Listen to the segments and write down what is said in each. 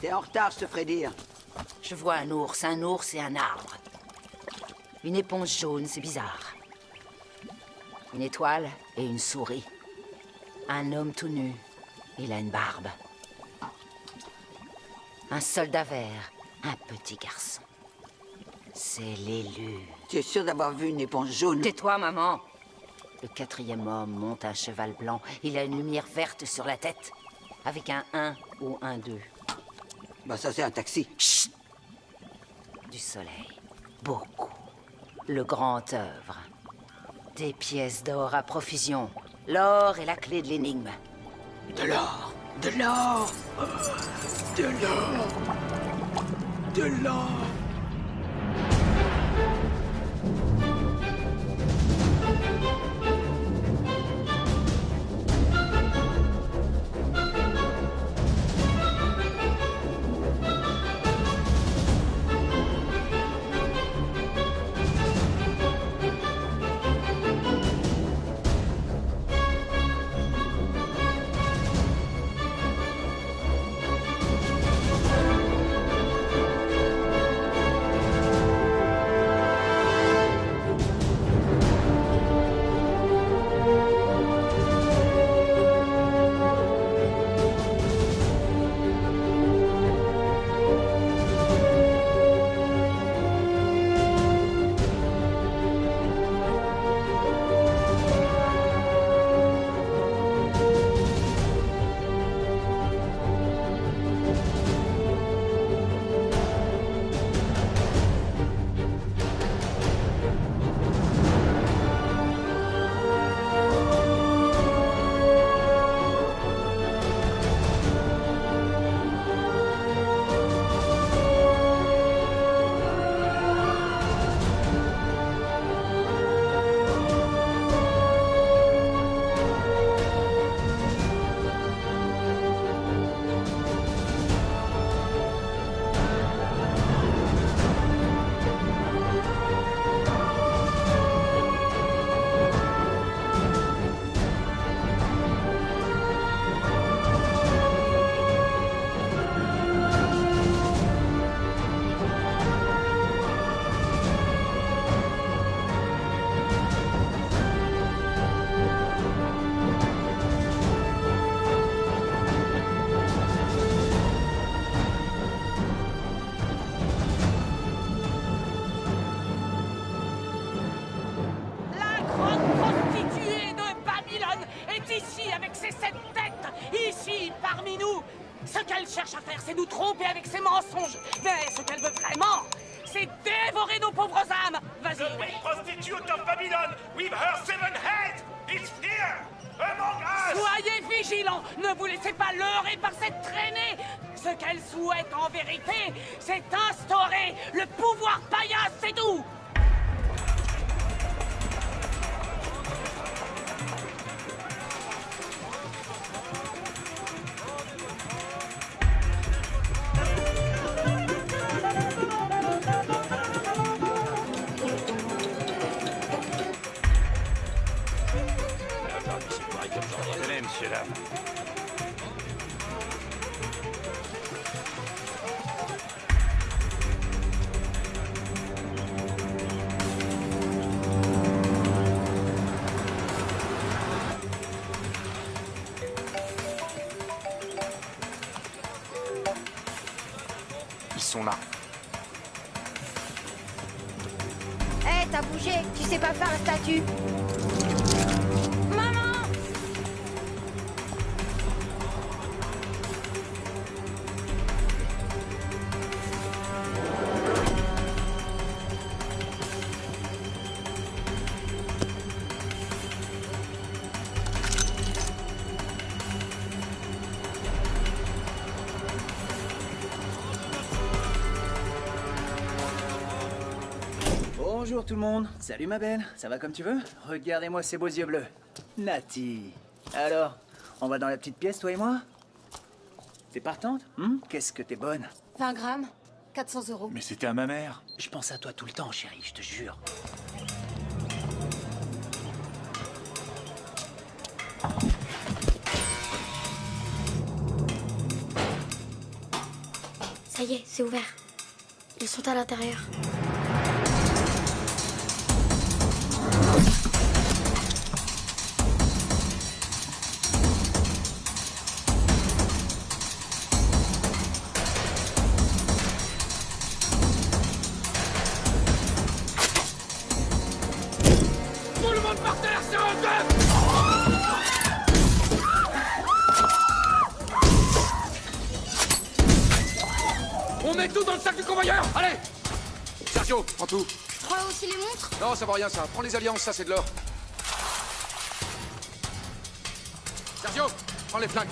T'es en retard, je te ferai dire. Je vois un ours et un arbre. Une éponge jaune, c'est bizarre. Une étoile et une souris. Un homme tout nu. Il a une barbe. Un soldat vert. Un petit garçon. C'est l'élu. Tu es sûr d'avoir vu une éponge jaune? Tais-toi, maman. Le quatrième homme monte un cheval blanc. Il a une lumière verte sur la tête. Avec un 1 ou un 2. Bah ça c'est un taxi. Chut! Du soleil. Beaucoup. Le grand œuvre. Des pièces d'or à profusion. L'or est la clé de l'énigme. De l'or. De l'or. De l'or. De l'or. Ce qu'elle cherche à faire, c'est nous tromper avec ses mensonges. Mais ce qu'elle veut vraiment, c'est dévorer nos pauvres âmes. Vas-y. The big prostitute of Babylon, with her 7 heads, is here, among us. Soyez vigilants. Ne vous laissez pas leurrer par cette traînée. Ce qu'elle souhaite en vérité, c'est instaurer le pouvoir paillasse, c'est tout. Monsieur là. Ils sont là. Hé, t'as bougé, tu sais pas faire la statue. Bonjour tout le monde, salut ma belle, ça va comme tu veux? Regardez-moi ces beaux yeux bleus. Nati. Alors, on va dans la petite pièce, toi et moi? T'es partante? Qu'est-ce que t'es bonne? 20 grammes, 400 €. Mais c'était à ma mère. Je pense à toi tout le temps, chérie, je te jure. Ça y est, c'est ouvert. Ils sont à l'intérieur. Tout le monde par terre, c'est un deux! On met tout dans le sac du convoyeur! Allez! Sergio, prends tout. Je crois aussi les montres. Non, ça vaut rien ça. Prends les alliances, ça c'est de l'or. Sergio, prends les flingues.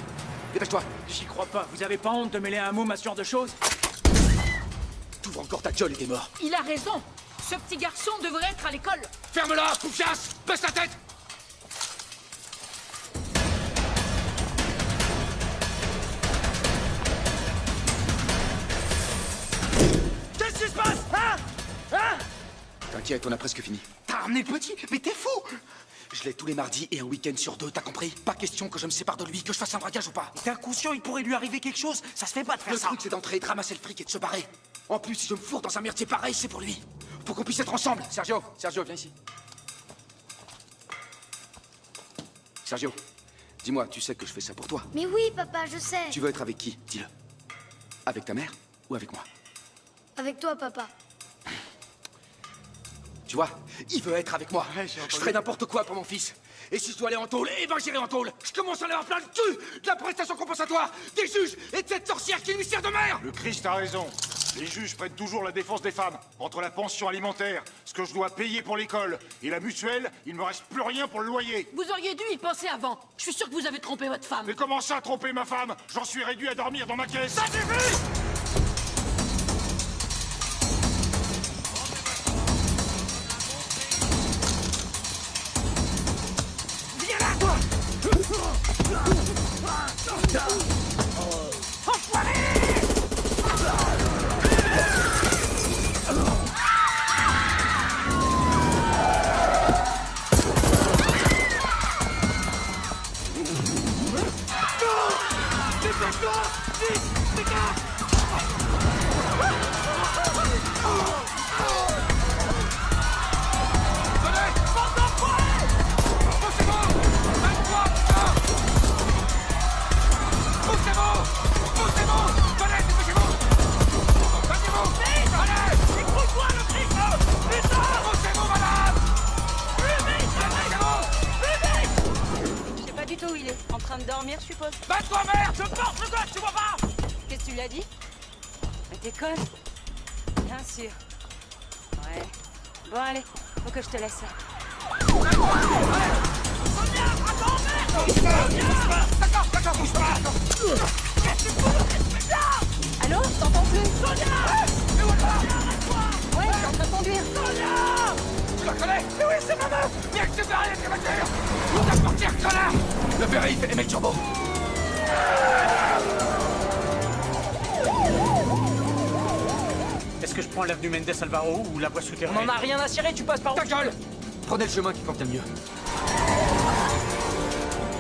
Dépêche-toi. J'y crois pas. Vous avez pas honte de mêler un môme à ce genre de choses? T'ouvres encore ta gueule et t'es mort. Il a raison. Ce petit garçon devrait être à l'école. Ferme-la, Poufias! Baisse la tête! Qu'est-ce qui se passe? Hein? T'inquiète, on a presque fini. T'as ramené le petit? Mais t'es fou! Je l'ai tous les mardis et un week-end sur 2, t'as compris? Pas question que je me sépare de lui, que je fasse un braquage ou pas. T'es inconscient, il pourrait lui arriver quelque chose. Ça se fait pas de faire Le ça. truc, c'est d'entrer, de ramasser le fric et de se barrer. En plus, si je me fourre dans un merdier pareil, c'est pour lui. Faut qu'on puisse être ensemble. Sergio, viens ici. Sergio, dis-moi, tu sais que je fais ça pour toi. Mais oui, papa, je sais. Tu veux être avec qui? Dis-le. Avec ta mère ou avec moi? Avec toi, papa. Tu vois, il veut être avec moi. Je ferai n'importe quoi pour mon fils. Et si je dois aller en tôle, eh ben j'irai en tôle. Je commence à en avoir plein le cul de la prestation compensatoire, des juges et de cette sorcière qui lui sert de mère. Le Christ a raison. Les juges prennent toujours la défense des femmes. Entre la pension alimentaire, ce que je dois payer pour l'école et la mutuelle, il me reste plus rien pour le loyer. Vous auriez dû y penser avant. Je suis sûr que vous avez trompé votre femme. Mais comment ça, tromper ma femme? J'en suis réduit à dormir dans ma caisse. Ça suffit! Viens là, toi. Je sais pas du tout où il est. En train de dormir, je suppose. Batte-toi, merde. Je porte le gosse, tu vois pas? Qu'est-ce que tu lui as dit? Mais t'es conne. Bien sûr. Ouais. Bon, allez. Faut que je te laisse. D'accord, bouge pas. Allô? Je t'entends plus. Mais voilà. Ouais, je suis en train de conduire. Tu la connais? Mais oui, c'est ma meuf. Viens que tu fais rien avec la voiture. On va partir, connard. Le périph' et mets le turbo. Est-ce que je prends l'avenue Mendes Alvaro ou la voie souterraine? On en a rien à cirer, tu passes par où? Ta gueule. Prenez le chemin qui convient mieux.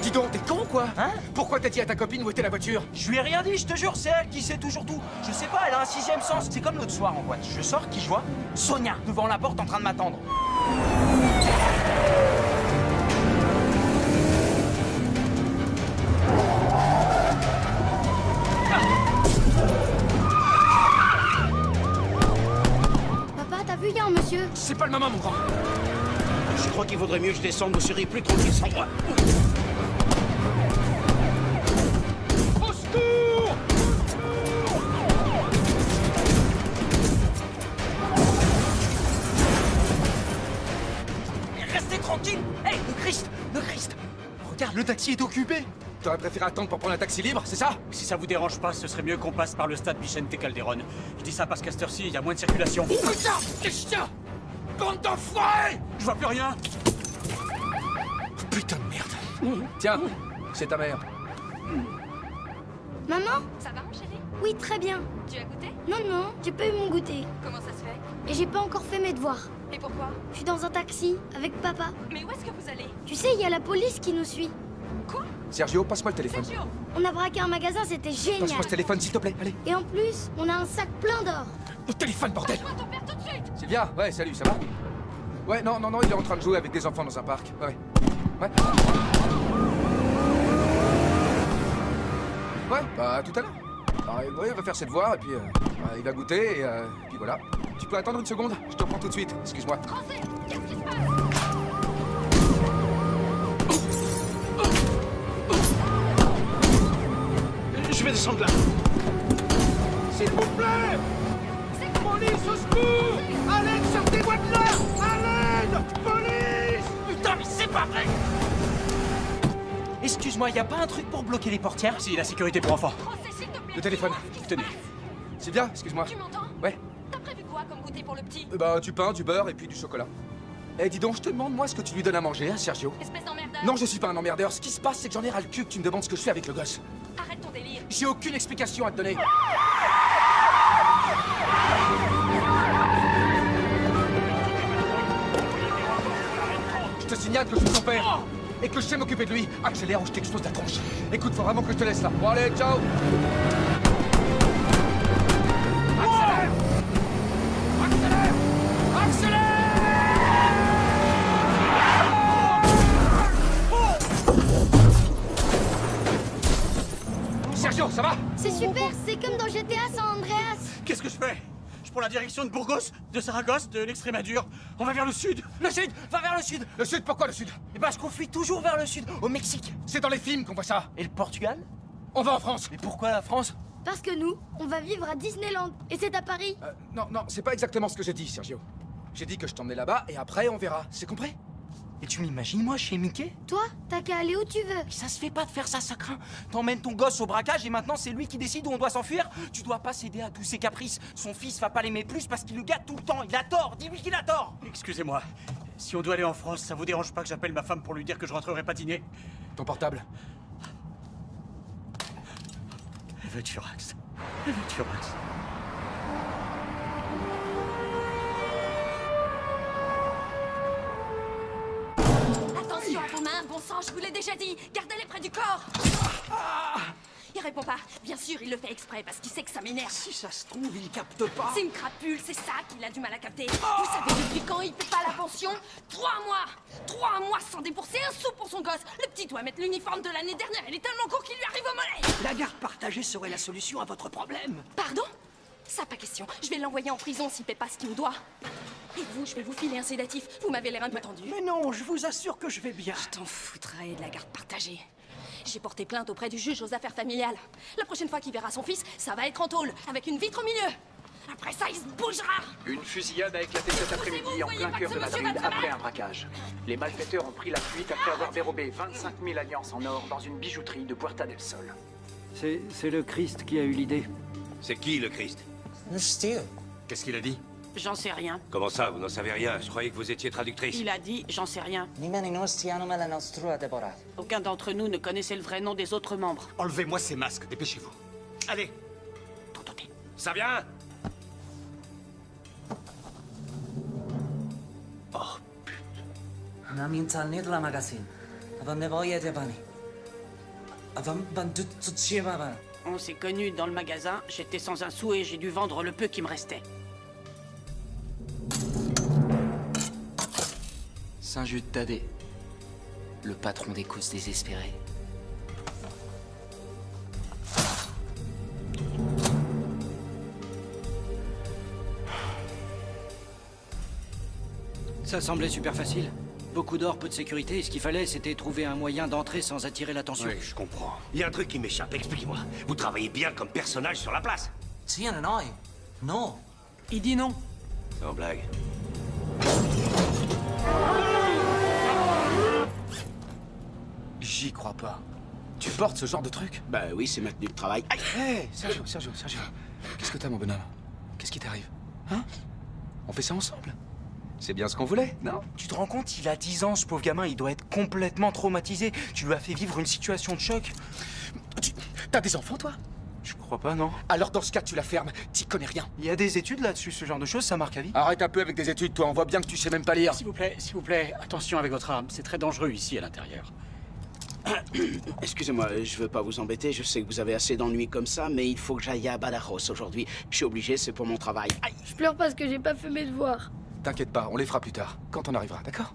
Dis donc, t'es con quoi? Hein? Pourquoi t'as dit à ta copine où était la voiture? Je lui ai rien dit, je te jure, c'est elle qui sait toujours tout. Je sais pas, elle a un sixième sens. C'est comme l'autre soir en boîte. Je sors, qui je vois? Sonia, devant la porte en train de m'attendre. Papa, t'as vu, il y a un monsieur. C'est pas le moment, mon grand. Je crois qu'il vaudrait mieux que je descende, vous seriez plus tranquille sans moi. Au secours! Restez tranquille. Hé, le Christ. Regarde, le taxi est occupé. T'aurais préféré attendre pour prendre un taxi libre, c'est ça? Si ça vous dérange pas, ce serait mieux qu'on passe par le stade Vicente Calderón. Je dis ça parce qu'à cette heure-ci, il y a moins de circulation. Putain! Qu'est-ce qu'il y a? Bande d'enfoirés! Je vois plus rien. Putain de merde. Tiens, c'est ta mère. Maman? Ça va, mon chéri? Oui, très bien. Tu as goûté? Non, j'ai pas eu mon goûter. Comment ça se fait? Et j'ai pas encore fait mes devoirs. Et pourquoi? Je suis dans un taxi, avec papa. Mais où est-ce que vous allez? Tu sais, il y a la police qui nous suit. Quoi? Sergio, passe-moi le téléphone. Sergio! On a braqué un magasin, c'était génial. Passe-moi ce téléphone, s'il te plaît, allez. Et en plus, on a un sac plein d'or. Au téléphone, bordel! Lâche-moi ton père tout de suite! Sylvia, ouais, salut, ça va? Ouais, non, il est en train de jouer avec des enfants dans un parc. Ouais. Ouais, bah, à tout à l'heure. Ouais, il va faire ses devoirs, et puis il va goûter, et puis voilà. Tu peux attendre une seconde? Je te reprends tout de suite, excuse-moi. Français, qu'est-ce qui se passe? Je vais descendre là. S'il vous plaît! Police, au secours! À l'aide, sortez-moi de là! À l'aide! Police! Putain, mais c'est pas vrai! Excuse-moi, y a pas un truc pour bloquer les portières? Si, la sécurité pour enfants. Français, s'il te plaît! Le téléphone, dis-moi ce qui se tenez. passe. Sylvia, excuse-moi. Tu m'entends? Ouais. T'as prévu quoi comme goûter pour le petit? Bah, du pain, du beurre, et puis du chocolat. Eh, dis donc, je te demande, moi, ce que tu lui donnes à manger, hein, Sergio? Espèce d'emmerdeur! Non, je suis pas un emmerdeur. Ce qui se passe, c'est que j'en ai ras le cul que tu me demandes ce que je fais avec le gosse. Arrête ton délire! J'ai aucune explication à te donner. Je te signale que je suis son père. Et que je sais m'occuper de lui. Accélère ou je t'explose la tronche. Écoute, faut vraiment que je te laisse là. Bon, allez, ciao. Accélère! Accélère! Accélère! Sergio, ça va? C'est super, c'est comme dans GTA San Andreas. Qu'est-ce que je fais? Je prends la direction de Burgos, de Saragosse, de l'Extrémadure. On va vers le sud. Le sud! Va vers le sud! Le sud, pourquoi le sud? Et parce qu'on fuit toujours vers le sud, au Mexique. C'est dans les films qu'on voit ça. Et le Portugal? On va en France. Mais pourquoi la France? Parce que nous, on va vivre à Disneyland. Et c'est à Paris. Non, c'est pas exactement ce que j'ai dit, Sergio. J'ai dit que je t'emmenais là-bas et après on verra. C'est compris? Et tu m'imagines, moi, chez Mickey? Toi, t'as qu'à aller où tu veux. Mais ça se fait pas de faire ça, ça craint. T'emmènes ton gosse au braquage et maintenant c'est lui qui décide où on doit s'enfuir. Tu dois pas céder à tous ses caprices. Son fils va pas l'aimer plus parce qu'il le gâte tout le temps. Il a tort. Dis-lui qu'il a tort. Excusez-moi. Si on doit aller en France, ça vous dérange pas que j'appelle ma femme pour lui dire que je rentrerai pas dîner? Ton portable. Elle veut Furax. Elle veut Furax. Attention à vos mains, bon sang, je vous l'ai déjà dit. Gardez-les près du corps. Il répond pas. Bien sûr, il le fait exprès parce qu'il sait que ça m'énerve. Si ça se trouve, il capte pas. C'est une crapule, c'est ça qu'il a du mal à capter. Vous savez depuis quand il paie pas la pension? 3 mois 3 mois sans débourser un sou pour son gosse. Le petit doit mettre l'uniforme de l'année dernière et les tellement courts qu'il lui arrive au mollet. La garde partagée serait la solution à votre problème. Pardon? Ça, pas question. Je vais l'envoyer en prison s'il paie pas ce qu'il me doit. Et vous, je vais vous filer un sédatif. Vous m'avez l'air un peu tendu. Mais non, je vous assure que je vais bien. Je t'en foutrais de la garde partagée. J'ai porté plainte auprès du juge aux affaires familiales. La prochaine fois qu'il verra son fils, ça va être en tôle, avec une vitre au milieu. Après ça, il se bougera. Une fusillade a éclaté cet après-midi en plein cœur de Madrid après un braquage. Les malfaiteurs ont pris la fuite après avoir dérobé 25 000 alliances en or dans une bijouterie de Puerta del Sol. C'est le Christ qui a eu l'idée. C'est qui, le Christ? Qu'est-ce qu'il a dit? J'en sais rien. Comment ça, vous n'en savez rien? Je croyais que vous étiez traductrice. Il a dit, j'en sais rien. Aucun d'entre nous ne connaissait le vrai nom des autres membres. Enlevez-moi ces masques, dépêchez-vous. Allez. Ça vient? On s'est connus dans le magasin, j'étais sans un sou et j'ai dû vendre le peu qui me restait. Saint-Jude Thaddée, le patron des causes désespérées. Ça semblait super facile. Beaucoup d'or, peu de sécurité, et ce qu'il fallait, c'était trouver un moyen d'entrer sans attirer l'attention. Oui, je comprends. Il y a un truc qui m'échappe, expliquez-moi. Vous travaillez bien comme personnage sur la place? Non. Il dit non. Sans blague. J'y crois pas. Tu portes ce genre de truc? Bah oui, c'est ma tenue de travail. Aïe! Hé, Sergio. Qu'est-ce que t'as, mon bonhomme? Qu'est-ce qui t'arrive? Hein? On fait ça ensemble? C'est bien ce qu'on voulait, non? Tu te rends compte, il a 10 ans, ce pauvre gamin, il doit être complètement traumatisé. Tu lui as fait vivre une situation de choc. T'as des enfants, toi? Je crois pas, non. Alors dans ce cas, tu la fermes. T'y connais rien. Il y a des études là-dessus, ce genre de choses, ça marque à vie. Arrête un peu avec des études, toi. On voit bien que tu sais même pas lire. S'il vous plaît, attention avec votre arme. C'est très dangereux ici, à l'intérieur. Excusez-moi, je veux pas vous embêter, je sais que vous avez assez d'ennuis comme ça, mais il faut que j'aille à Badajoz aujourd'hui. Je suis obligé, c'est pour mon travail. Aïe. Je pleure parce que j'ai pas fait mes devoirs. T'inquiète pas, on les fera plus tard, quand on arrivera, d'accord?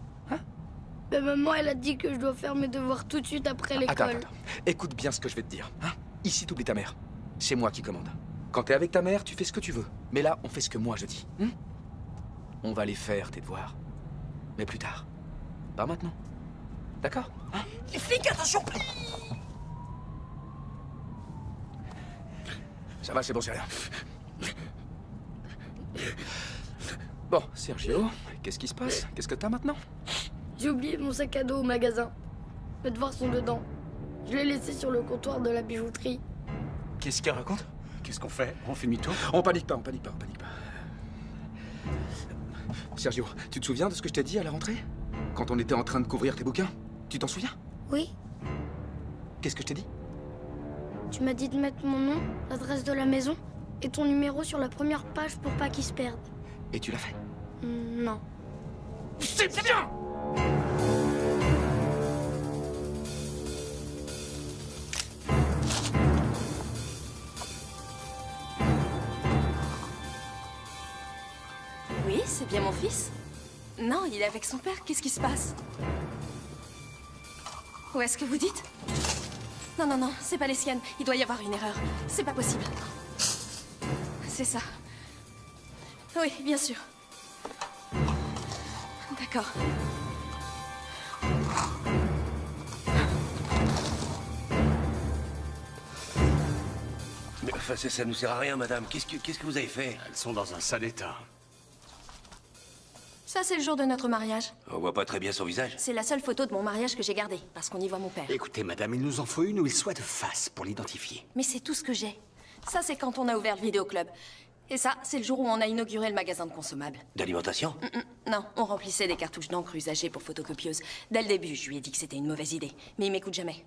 Mais maman, elle a dit que je dois faire mes devoirs tout de suite après l'école. Attends. Écoute bien ce que je vais te dire. Hein? Ici, t'oublies ta mère. C'est moi qui commande. Quand t'es avec ta mère, tu fais ce que tu veux. Mais là, on fait ce que moi je dis. On va les faire, tes devoirs. Mais plus tard. Pas maintenant. D'accord? Les flics, attention! Ça va, c'est bon, c'est rien. Bon, Sergio, qu'est-ce qui se passe? Qu'est-ce que t'as maintenant? J'ai oublié mon sac à dos au magasin. Mes devoirs sont dedans. Je l'ai laissé sur le comptoir de la bijouterie. Qu'est-ce qu'elle raconte? Qu'est-ce qu'on fait? On fait demi-tour? On panique pas. Sergio, tu te souviens de ce que je t'ai dit à la rentrée? Quand on était en train de couvrir tes bouquins? Tu t'en souviens? Oui. Qu'est-ce que je t'ai dit? Tu m'as dit de mettre mon nom, l'adresse de la maison et ton numéro sur la première page pour pas qu'ils se perdent. Et tu l'as fait? Non. C'est bien! Oui, c'est bien mon fils. Non, il est avec son père. Qu'est-ce qui se passe? Où est-ce que vous dites? Non, c'est pas les siennes. Il doit y avoir une erreur. C'est pas possible. C'est ça. Oui, bien sûr. D'accord. Mais enfin, ça nous sert à rien, madame. Qu'est-ce que vous avez fait? Elles sont dans un sale état. Ça, c'est le jour de notre mariage. On voit pas très bien son visage. C'est la seule photo de mon mariage que j'ai gardée, parce qu'on y voit mon père. Écoutez, madame, il nous en faut une où il soit de face pour l'identifier. Mais c'est tout ce que j'ai. Ça, c'est quand on a ouvert le vidéoclub. Et ça, c'est le jour où on a inauguré le magasin de consommables. D'alimentation? Non, on remplissait des cartouches d'encre usagées pour photocopieuse. Dès le début, je lui ai dit que c'était une mauvaise idée. Mais il m'écoute jamais.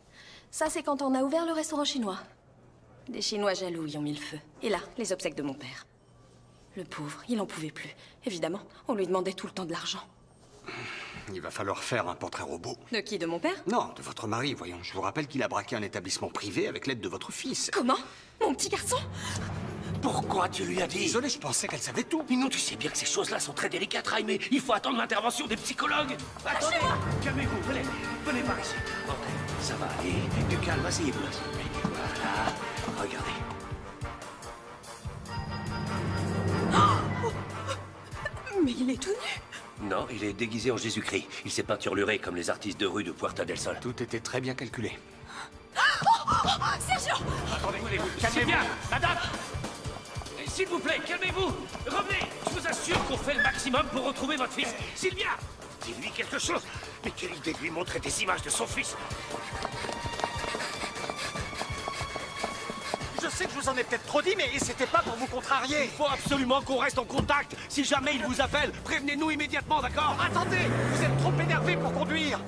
Ça, c'est quand on a ouvert le restaurant chinois. Des Chinois jaloux y ont mis le feu. Et là, les obsèques de mon père. Le pauvre, il en pouvait plus. Évidemment, on lui demandait tout le temps de l'argent. Il va falloir faire un portrait robot. De qui, de mon père? Non, de votre mari, voyons. Je vous rappelle qu'il a braqué un établissement privé avec l'aide de votre fils. Comment? Mon petit garçon? Pourquoi tu lui as dit? Désolé, je pensais qu'elle savait tout. Mais non, tu sais bien que ces choses-là sont très délicates, Raimé. Il faut attendre l'intervention des psychologues. Attendez, calmez-vous, venez par ici. Entrez, ça va aller. Du calme, asseyez-vous. Voilà, regardez. Mais il est tout nu. Non, il est déguisé en Jésus-Christ. Il s'est peinturluré comme les artistes de rue de Puerta del Sol. Tout était très bien calculé. Sergio! Attendez, calmez-vous. Bien, madame! S'il vous plaît, calmez-vous! Revenez! Je vous assure qu'on fait le maximum pour retrouver votre fils. Sylvia! Dis-lui quelque chose! Mais quelle idée de lui montrer des images de son fils! Je sais que je vous en ai peut-être trop dit, mais c'était pas pour vous contrarier. Il faut absolument qu'on reste en contact. Si jamais il vous appelle, prévenez-nous immédiatement, d'accord? Attendez, vous êtes trop énervé pour conduire.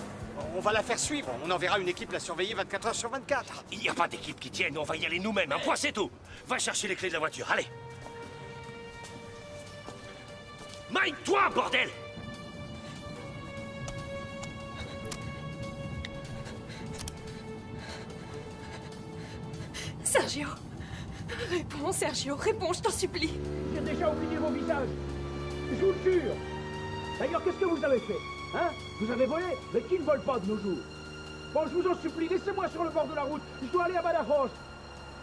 On va la faire suivre. On enverra une équipe la surveiller 24 heures sur 24. Il n'y a pas d'équipe qui tienne. On va y aller nous-mêmes. Un point, c'est tout. Va chercher les clés de la voiture. Allez. Mike, toi, bordel! Sergio! Réponds, Sergio, réponds, je t'en supplie. J'ai déjà oublié vos visages. Je vous le jure. D'ailleurs, qu'est-ce que vous avez fait? Hein? Vous avez volé? Mais qui ne vole pas de nos jours? Bon, je vous en supplie, laissez-moi sur le bord de la route. Je dois aller à Badajoz.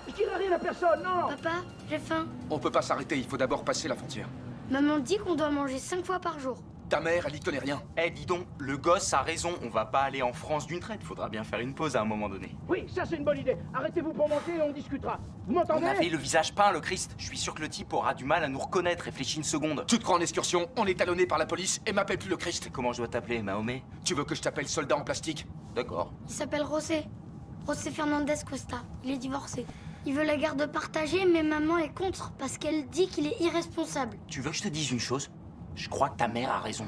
Je dirai rien à personne, non! Papa, j'ai faim. On peut pas s'arrêter, il faut d'abord passer la frontière. Maman dit qu'on doit manger 5 fois par jour. Ta mère, elle y connaît rien. Eh, dis donc, le gosse a raison. On va pas aller en France d'une traite. Faudra bien faire une pause à un moment donné. Oui, ça c'est une bonne idée. Arrêtez-vous pour monter et on discutera. Vous On m'entendez? avait le visage peint, le Christ. Je suis sûr que le type aura du mal à nous reconnaître. Réfléchis une seconde. Tu te crois en excursion, on est talonné par la police et m'appelle plus le Christ. Comment je dois t'appeler, Mahomet? Tu veux que je t'appelle soldat en plastique? D'accord. Il s'appelle José. José Fernandez Costa. Il est divorcé. Il veut la garde partagée, mais maman est contre parce qu'elle dit qu'il est irresponsable. Tu veux que je te dise une chose? Je crois que ta mère a raison.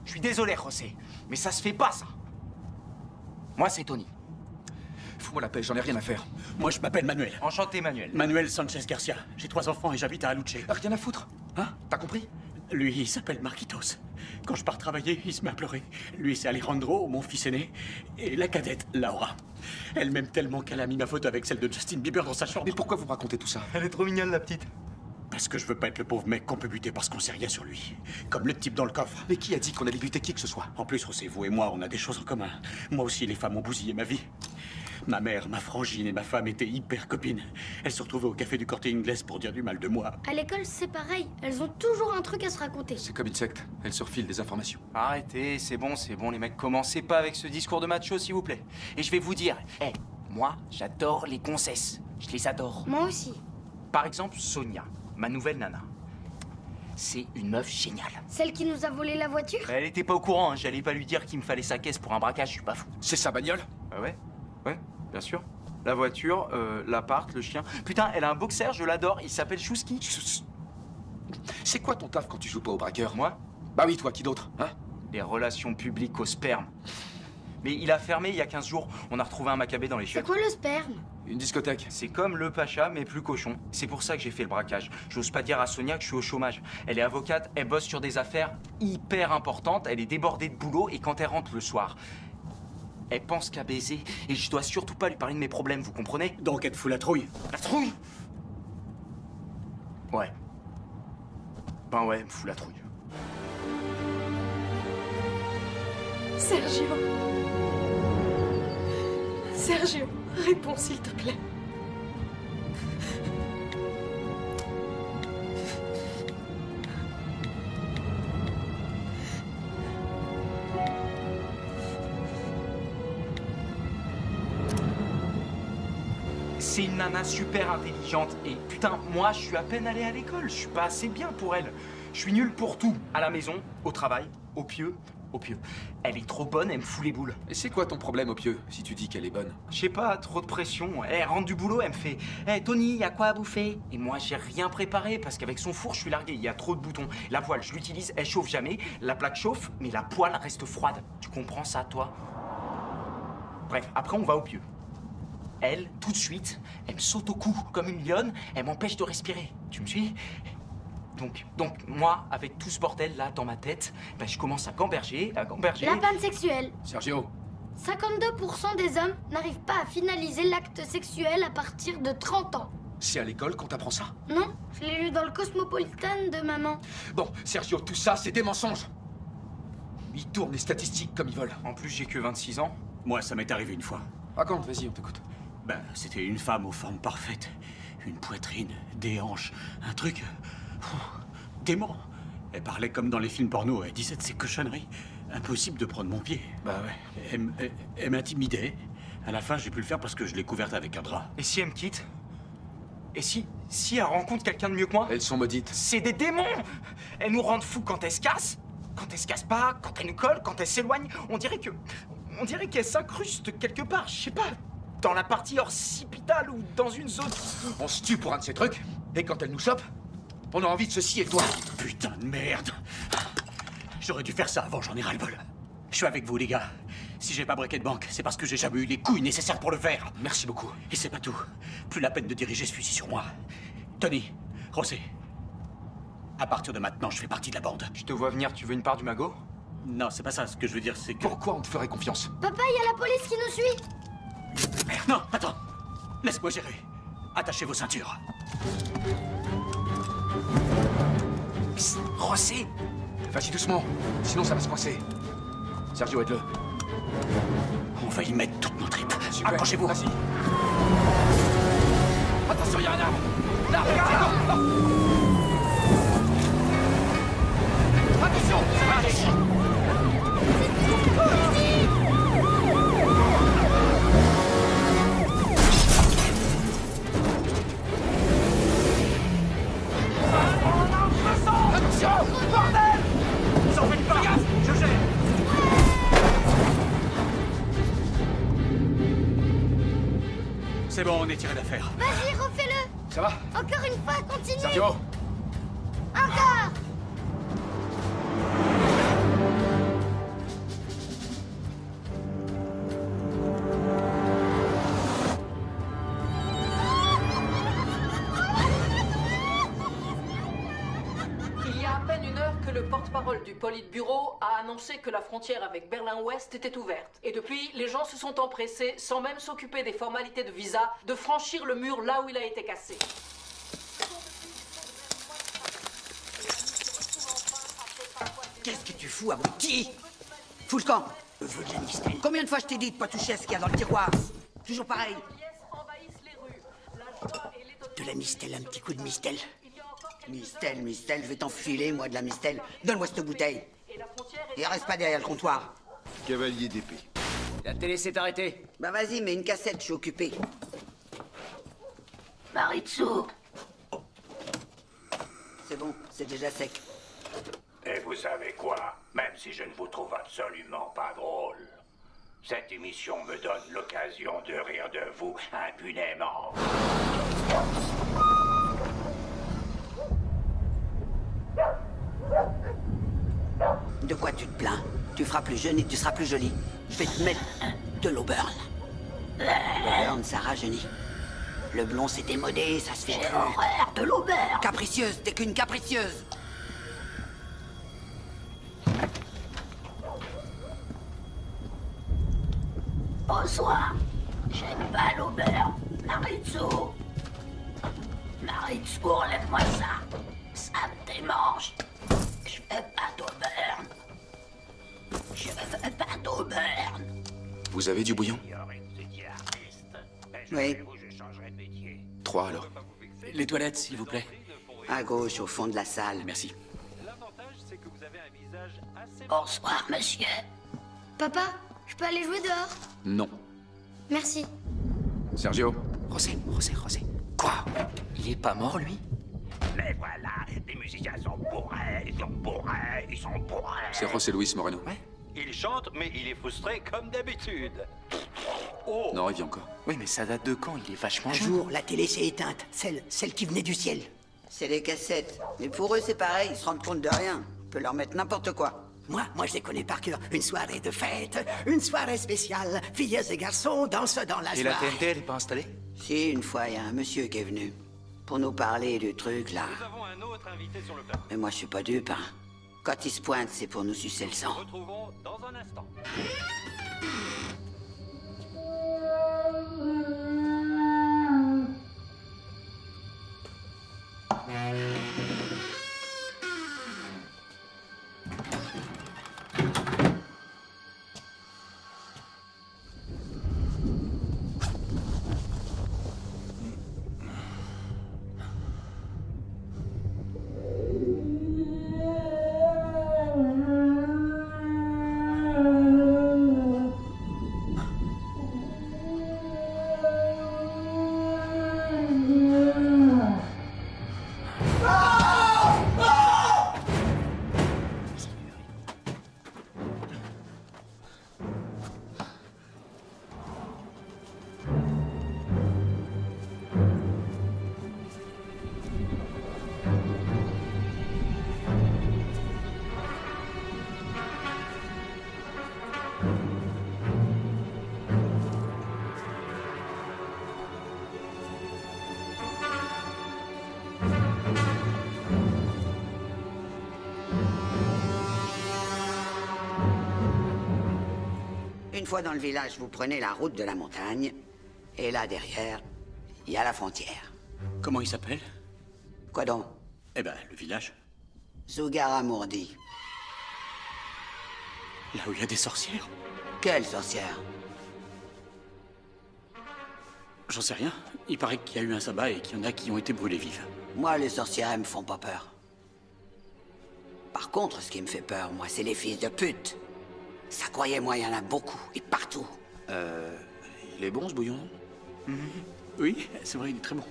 Je suis désolé, José, mais ça se fait pas, ça. Moi, c'est Tony. Fous-moi la paix, j'en ai rien à faire. Moi, je m'appelle Manuel. Enchanté, Manuel. Manuel Sanchez Garcia. J'ai 3 enfants et j'habite à Aluche. Rien à foutre, hein? T'as compris? Lui, il s'appelle Marquitos. Quand je pars travailler, il se met à pleurer. Lui, c'est Alejandro, mon fils aîné, et la cadette, Laura. Elle m'aime tellement qu'elle a mis ma photo avec celle de Justin Bieber dans sa chambre. Mais pourquoi vous me racontez tout ça? Elle est trop mignonne, la petite. Parce que je veux pas être le pauvre mec qu'on peut buter parce qu'on sait rien sur lui. Comme le type dans le coffre. Mais qui a dit qu'on allait buter qui que ce soit? En plus, José, vous et moi, on a des choses en commun. Moi aussi, les femmes ont bousillé ma vie. Ma mère, ma frangine et ma femme étaient hyper copines. Elles se retrouvaient au café du Corte Inglés pour dire du mal de moi. À l'école, c'est pareil. Elles ont toujours un truc à se raconter. C'est comme une secte. Elles se refilent des informations. Arrêtez, c'est bon, les mecs. Commencez pas avec ce discours de macho, s'il vous plaît. Et je vais vous dire, moi, j'adore les gonzesses. Je les adore. Moi aussi. Par exemple, Sonia, ma nouvelle nana. C'est une meuf géniale. Celle qui nous a volé la voiture? Elle était pas au courant, hein. J'allais pas lui dire qu'il me fallait sa caisse pour un braquage, je suis pas fou. C'est sa bagnole? Ah ouais? Ouais, bien sûr. La voiture, l'appart, le chien. Putain, elle a un boxer, je l'adore, il s'appelle Chouski. C'est quoi ton taf quand tu joues pas au braqueur? Moi? Bah oui, toi, qui d'autre, hein? Les relations publiques au sperme. Mais il a fermé il y a 15 jours. On a retrouvé un macabé dans les chiottes. C'est quoi le sperme? Une discothèque. C'est comme le Pacha, mais plus cochon. C'est pour ça que j'ai fait le braquage. J'ose pas dire à Sonia que je suis au chômage. Elle est avocate, elle bosse sur des affaires hyper importantes, elle est débordée de boulot et quand elle rentre le soir, elle pense qu'à baiser. Et je dois surtout pas lui parler de mes problèmes, vous comprenez? Donc elle te fout la trouille? La trouille? Ouais. Ben ouais, elle me fout la trouille. Sergio. Sergio, réponds s'il te plaît. C'est une nana super intelligente et putain, moi je suis à peine allé à l'école, je suis pas assez bien pour elle. Je suis nul pour tout, à la maison, au travail, au pieu. Elle est trop bonne, elle me fout les boules. Et c'est quoi ton problème au pieu, si tu dis qu'elle est bonne? Je sais pas, trop de pression. Elle rentre du boulot, elle me fait « Hey Tony, y a quoi à bouffer ?» Et moi, j'ai rien préparé parce qu'avec son four, je suis largué. Il y a trop de boutons. La poêle, je l'utilise, elle chauffe jamais. La plaque chauffe, mais la poêle reste froide. Tu comprends ça, toi? Bref, après, on va au pieu. Elle, tout de suite, elle me saute au cou comme une lionne. Elle m'empêche de respirer. Tu me suis? Donc, moi, avec tout ce bordel là dans ma tête, ben, je commence à gamberger. La panne sexuelle. Sergio. 52% des hommes n'arrivent pas à finaliser l'acte sexuel à partir de 30 ans. C'est à l'école qu'on t'apprend ça? Non, je l'ai lu dans le Cosmopolitan de maman. Bon, Sergio, tout ça, c'est des mensonges. Ils tournent les statistiques comme ils veulent. En plus, j'ai que 26 ans. Moi, ça m'est arrivé une fois. Raconte, vas-y, on t'écoute. Ben, c'était une femme aux formes parfaites. Une poitrine, des hanches, un truc... dément. Elle parlait comme dans les films porno, elle disait de ces cochonneries. Impossible de prendre mon pied. Bah ouais. Elle m'intimidait. À la fin, j'ai pu le faire parce que je l'ai couverte avec un drap. Et si elle me quitte? Et si elle rencontre quelqu'un de mieux que moi? Elles sont maudites. C'est des démons! Elles nous rendent fous quand elles se cassent, quand elles se cassent pas, quand elles nous collent, quand elles s'éloignent. On dirait qu'elles s'incrustent quelque part, je sais pas, dans la partie occipitale ou dans une zone... On se tue pour un de ces trucs, et quand elles nous chopent, on a envie de se scier, toi. Putain de merde. J'aurais dû faire ça avant, j'en ai ras-le-bol. Je suis avec vous, les gars. Si j'ai pas braqué de banque, c'est parce que j'ai jamais eu les couilles nécessaires pour le faire. Merci beaucoup. Et c'est pas tout. Plus la peine de diriger ce fusil sur moi. Tony, José, à partir de maintenant, je fais partie de la bande. Je te vois venir, tu veux une part du magot? Non, c'est pas ça. Ce que je veux dire, c'est que... Pourquoi on te ferait confiance? Papa, il y a la police qui nous suit. Merde, non, attends. Laisse-moi gérer. Attachez vos ceintures. Psst, José! Vas-y doucement, sinon ça va se coincer. Sergio, aide-le. On va y mettre toutes nos tripes. Super. Accrochez-vous. Vas-y. Attention, il y a un arbre. Là, regarde. Attention, ça va aller. Attention, bordel! Vous en faites pas. Regarde, je gère. C'est bon, on est tiré d'affaire. Vas-y, refais-le. Ça va? Encore une fois, continue. Sergio. Encore. Il y a à peine une heure que le porte-parole du Politburo a annoncé que la frontière avec Berlin-Ouest était ouverte. Et depuis, les gens se sont empressés, sans même s'occuper des formalités de visa, de franchir le mur là où il a été cassé. Qu'est-ce que tu fous, abruti? Fous le camp. Veux de la Mistel. Combien de fois je t'ai dit de pas toucher à ce qu'il y a dans le tiroir? Toujours pareil. De la Mistel, un petit coup de Mistel. Mistel, je vais t'enfiler, moi, de la Mistel. Donne-moi cette bouteille. Et reste pas derrière le comptoir. Cavalier d'épée. La télé s'est arrêtée. Bah vas-y, mets une cassette, je suis occupé. Maritsu. C'est bon, c'est déjà sec. Et vous savez quoi? Même si je ne vous trouve absolument pas drôle, cette émission me donne l'occasion de rire de vous impunément. De quoi tu te plains? Tu feras plus jeune et tu seras plus jolie. Je vais te mettre de l'Auburn. L'Auburn, ça rajeunit. Le blond, c'est démodé, ça se fait plus. Horreur de l'Auburn. Capricieuse, t'es qu'une capricieuse. Bonsoir. J'aime pas l'Auburn. Maritsu. Maritsu, enlève-moi ça. Ça me démange. Je veux pas d'Auburn. Je veux pas d'Auburn. Vous avez du bouillon? Oui. 3 alors. Les toilettes, s'il vous plaît. À gauche, au fond de la salle. Merci. Bonsoir, monsieur. Papa, je peux aller jouer dehors? Non. Merci. Sergio. José. Quoi? Il est pas mort, lui? Mais voilà, les musiciens sont bourrés. C'est José Luis Moreno. Ouais. Il chante, mais il est frustré comme d'habitude. Non, il vit encore. Oui, mais ça date de quand? Il est vachement Un jeune. jour, la télé s'est éteinte. Celle qui venait du ciel. C'est les cassettes. Mais pour eux, c'est pareil. Ils se rendent compte de rien. On peut leur mettre n'importe quoi. Moi, je les connais par cœur. Une soirée de fête, une soirée spéciale. Filles et garçons dansent dans la Et la soirée. TNT, elle est pas installée? Si, une fois, il y a un monsieur qui est venu. Pour nous parler du truc, là. Nous avons un autre invité sur le plateau. Mais moi, je suis pas dupe, hein. Quand il se pointe, c'est pour nous sucer le sang. Nous retrouvons dans un instant. Une fois dans le village, vous prenez la route de la montagne. Et là, derrière, il y a la frontière. Comment il s'appelle? Quoi donc? Eh ben, le village. Zugarramurdi. Là où il y a des sorcières. Quelle sorcière? J'en sais rien. Il paraît qu'il y a eu un sabbat et qu'il y en a qui ont été brûlés vifs. Moi, les sorcières, elles me font pas peur. Par contre, ce qui me fait peur, moi, c'est les fils de pute. Ça, croyez-moi, il y en a beaucoup, et partout. Il est bon, ce bouillon? Oui, c'est vrai, il est très bon.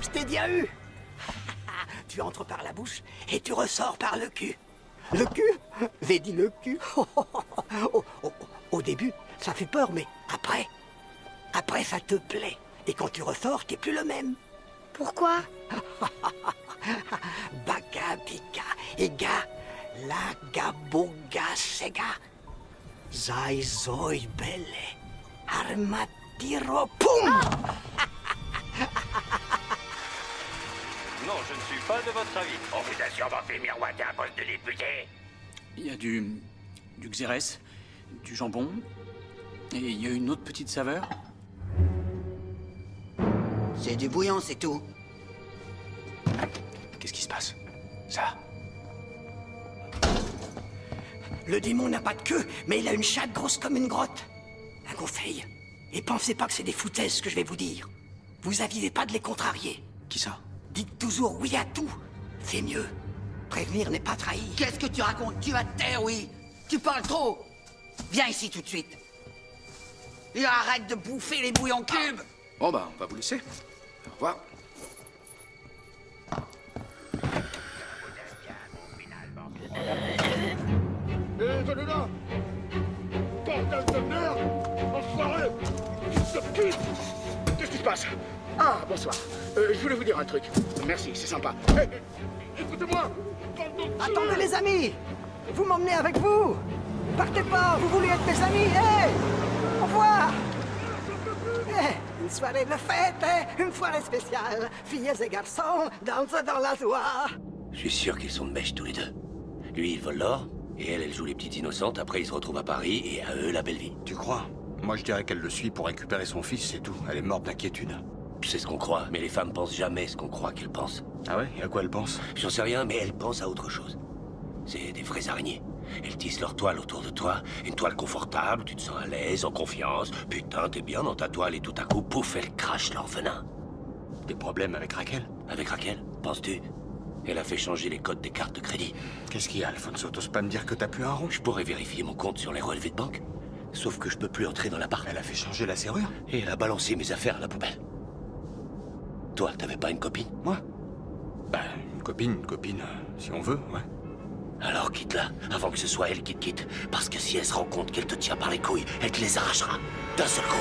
Je t'ai bien eu. Tu entres par la bouche et tu ressors par le cul. Le cul? J'ai dit le cul. Au début, ça fait peur, mais après ça te plaît. Et quand tu ressors, t'es plus le même. Pourquoi? Baka, pika, et ga, Boga Sega. Zai Zoi Belle. Armatiro Poum. Non, je ne suis pas de votre avis. On vous a sûrement fait miroiter un poste de député. Il y a du xérès, du jambon, et il y a une autre petite saveur. C'est du bouillon, c'est tout. Qu'est-ce qui se passe? Ça? Le démon n'a pas de queue, mais il a une chatte grosse comme une grotte. Un conseil. Et pensez pas que c'est des foutaises ce que je vais vous dire. Vous avisez pas de les contrarier. Qui ça? Dites toujours oui à tout. C'est mieux. Prévenir n'est pas trahir. Qu'est-ce que tu racontes? Tu vas te taire, oui. Tu parles trop. Viens ici tout de suite. Et arrête de bouffer les bouillons cubes. Bon bah, on va vous laisser. Au revoir. Tenez là! Bordel de merde! Enfoiré! Qu'est-ce qui se passe? Ah, bonsoir. Je voulais vous dire un truc. Merci, c'est sympa. Écoutez-moi! Attendez les amis! Vous m'emmenez avec vous! Partez pas! Vous voulez être mes amis! Hey! Au revoir! Une soirée de fête, une soirée spéciale. Filles et garçons dansent dans la joie. Je suis sûr qu'ils sont de mèche tous les deux. Lui, il vole l'or, et elle joue les petites innocentes. Après, ils se retrouvent à Paris, et à eux, la belle vie. Tu crois? Moi, je dirais qu'elle le suit pour récupérer son fils, c'est tout. Elle est morte d'inquiétude. C'est ce qu'on croit, mais les femmes pensent jamais ce qu'on croit qu'elles pensent. Ah ouais? Et à quoi elles pensent? J'en sais rien, mais elles pensent à autre chose. C'est des vraies araignées. Elles tissent leur toile autour de toi, une toile confortable, tu te sens à l'aise, en confiance. Putain, t'es bien dans ta toile et tout à coup, pouf, elles crachent leur venin. Des problèmes avec Raquel? Avec Raquel, penses-tu? Elle a fait changer les codes des cartes de crédit. Qu'est-ce qu'il y a, Alfonso? T'oses pas me dire que t'as plus un rond? Je pourrais vérifier mon compte sur les relevés de banque. Sauf que je peux plus entrer dans l'appart. Elle a fait changer la serrure? Et elle a balancé mes affaires à la poubelle. Toi, t'avais pas une copine? Moi? Bah, une copine, si on veut, ouais. Alors quitte-la, avant que ce soit elle qui te quitte. Parce que si elle se rend compte qu'elle te tient par les couilles, elle te les arrachera. D'un seul coup.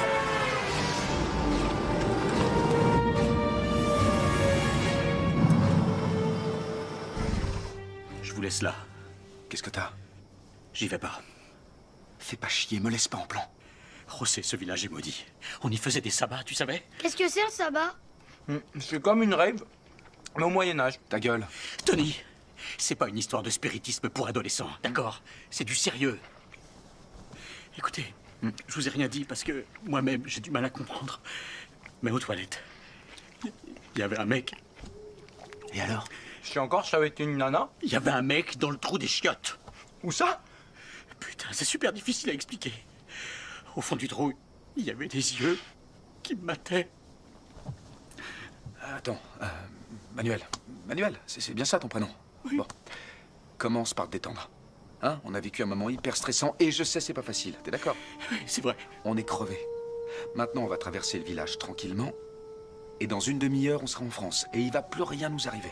Je vous laisse là. Qu'est-ce que t'as? J'y vais pas. Fais pas chier, me laisse pas en plan. José, ce village est maudit. On y faisait des sabbats, tu savais? Qu'est-ce que c'est un sabbat? C'est comme une rave, mais au Moyen-Âge. Ta gueule. Tony, c'est pas une histoire de spiritisme pour adolescents, d'accord? C'est du sérieux. Écoutez, je vous ai rien dit parce que moi-même, j'ai du mal à comprendre. Mais aux toilettes, il y avait un mec. Et alors? Je suis encore, ça avait été une nana. Il y avait un mec dans le trou des chiottes. Où ça? Putain, c'est super difficile à expliquer. Au fond du trou, il y avait des yeux qui me mataient. Attends, Manuel. Manuel, c'est bien ça ton prénom? Oui. Bon, commence par te détendre. Hein? On a vécu un moment hyper stressant et je sais, c'est pas facile. T'es d'accord? Oui, c'est vrai. On est crevés. Maintenant, on va traverser le village tranquillement. Et dans une demi-heure, on sera en France. Et il va plus rien nous arriver.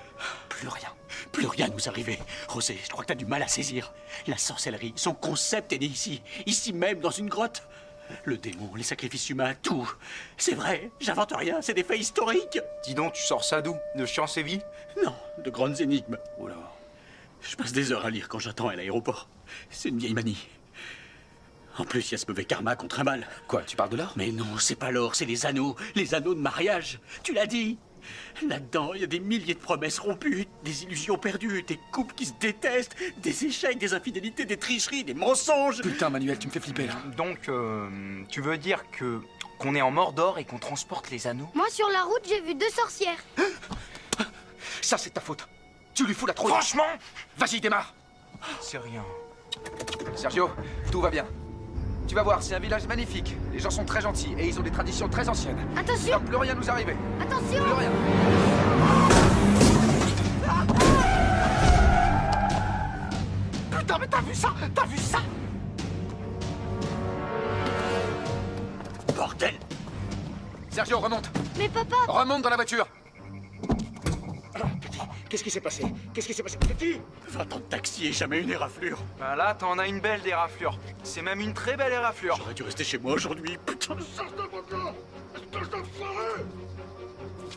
Plus rien. Plus rien nous arriver. José, je crois que t'as du mal à saisir. La sorcellerie, son concept est né ici. Ici même, dans une grotte. Le démon, les sacrifices humains, tout. C'est vrai, j'invente rien, c'est des faits historiques. Dis donc, tu sors ça d'où? De Science et Vie? Non, de grandes énigmes. Oh là. Je passe des heures à lire quand j'attends à l'aéroport. C'est une vieille manie. En plus, il y a ce mauvais karma qu'on trimballe. Quoi, tu parles de l'or? Mais non, c'est pas l'or, c'est les anneaux de mariage. Tu l'as dit. Là-dedans, il y a des milliers de promesses rompues, des illusions perdues, des couples qui se détestent, des échecs, des infidélités, des tricheries, des mensonges. Putain, Manuel, tu me fais flipper, là. Donc, tu veux dire qu'on est en Mordor et qu'on transporte les anneaux? Moi, sur la route, j'ai vu 2 sorcières. Ça, c'est ta faute. Tu lui fous la trouille. Franchement? Vas-y, démarre. C'est rien. Sergio, tout va bien. Tu vas voir, c'est un village magnifique. Les gens sont très gentils et ils ont des traditions très anciennes. Attention! Il ne va plus rien nous arriver. Attention! Plus rien. Putain, mais t'as vu ça? T'as vu ça? Bordel! Sergio, remonte. Mais papa! Remonte dans la voiture. Petit, qu'est-ce qui s'est passé? Qu'est-ce qui s'est passé? Petit! 20 ans de taxi et jamais une éraflure. Ben là, t'en as une belle éraflure. C'est même une très belle éraflure. J'aurais dû rester chez moi aujourd'hui, putain.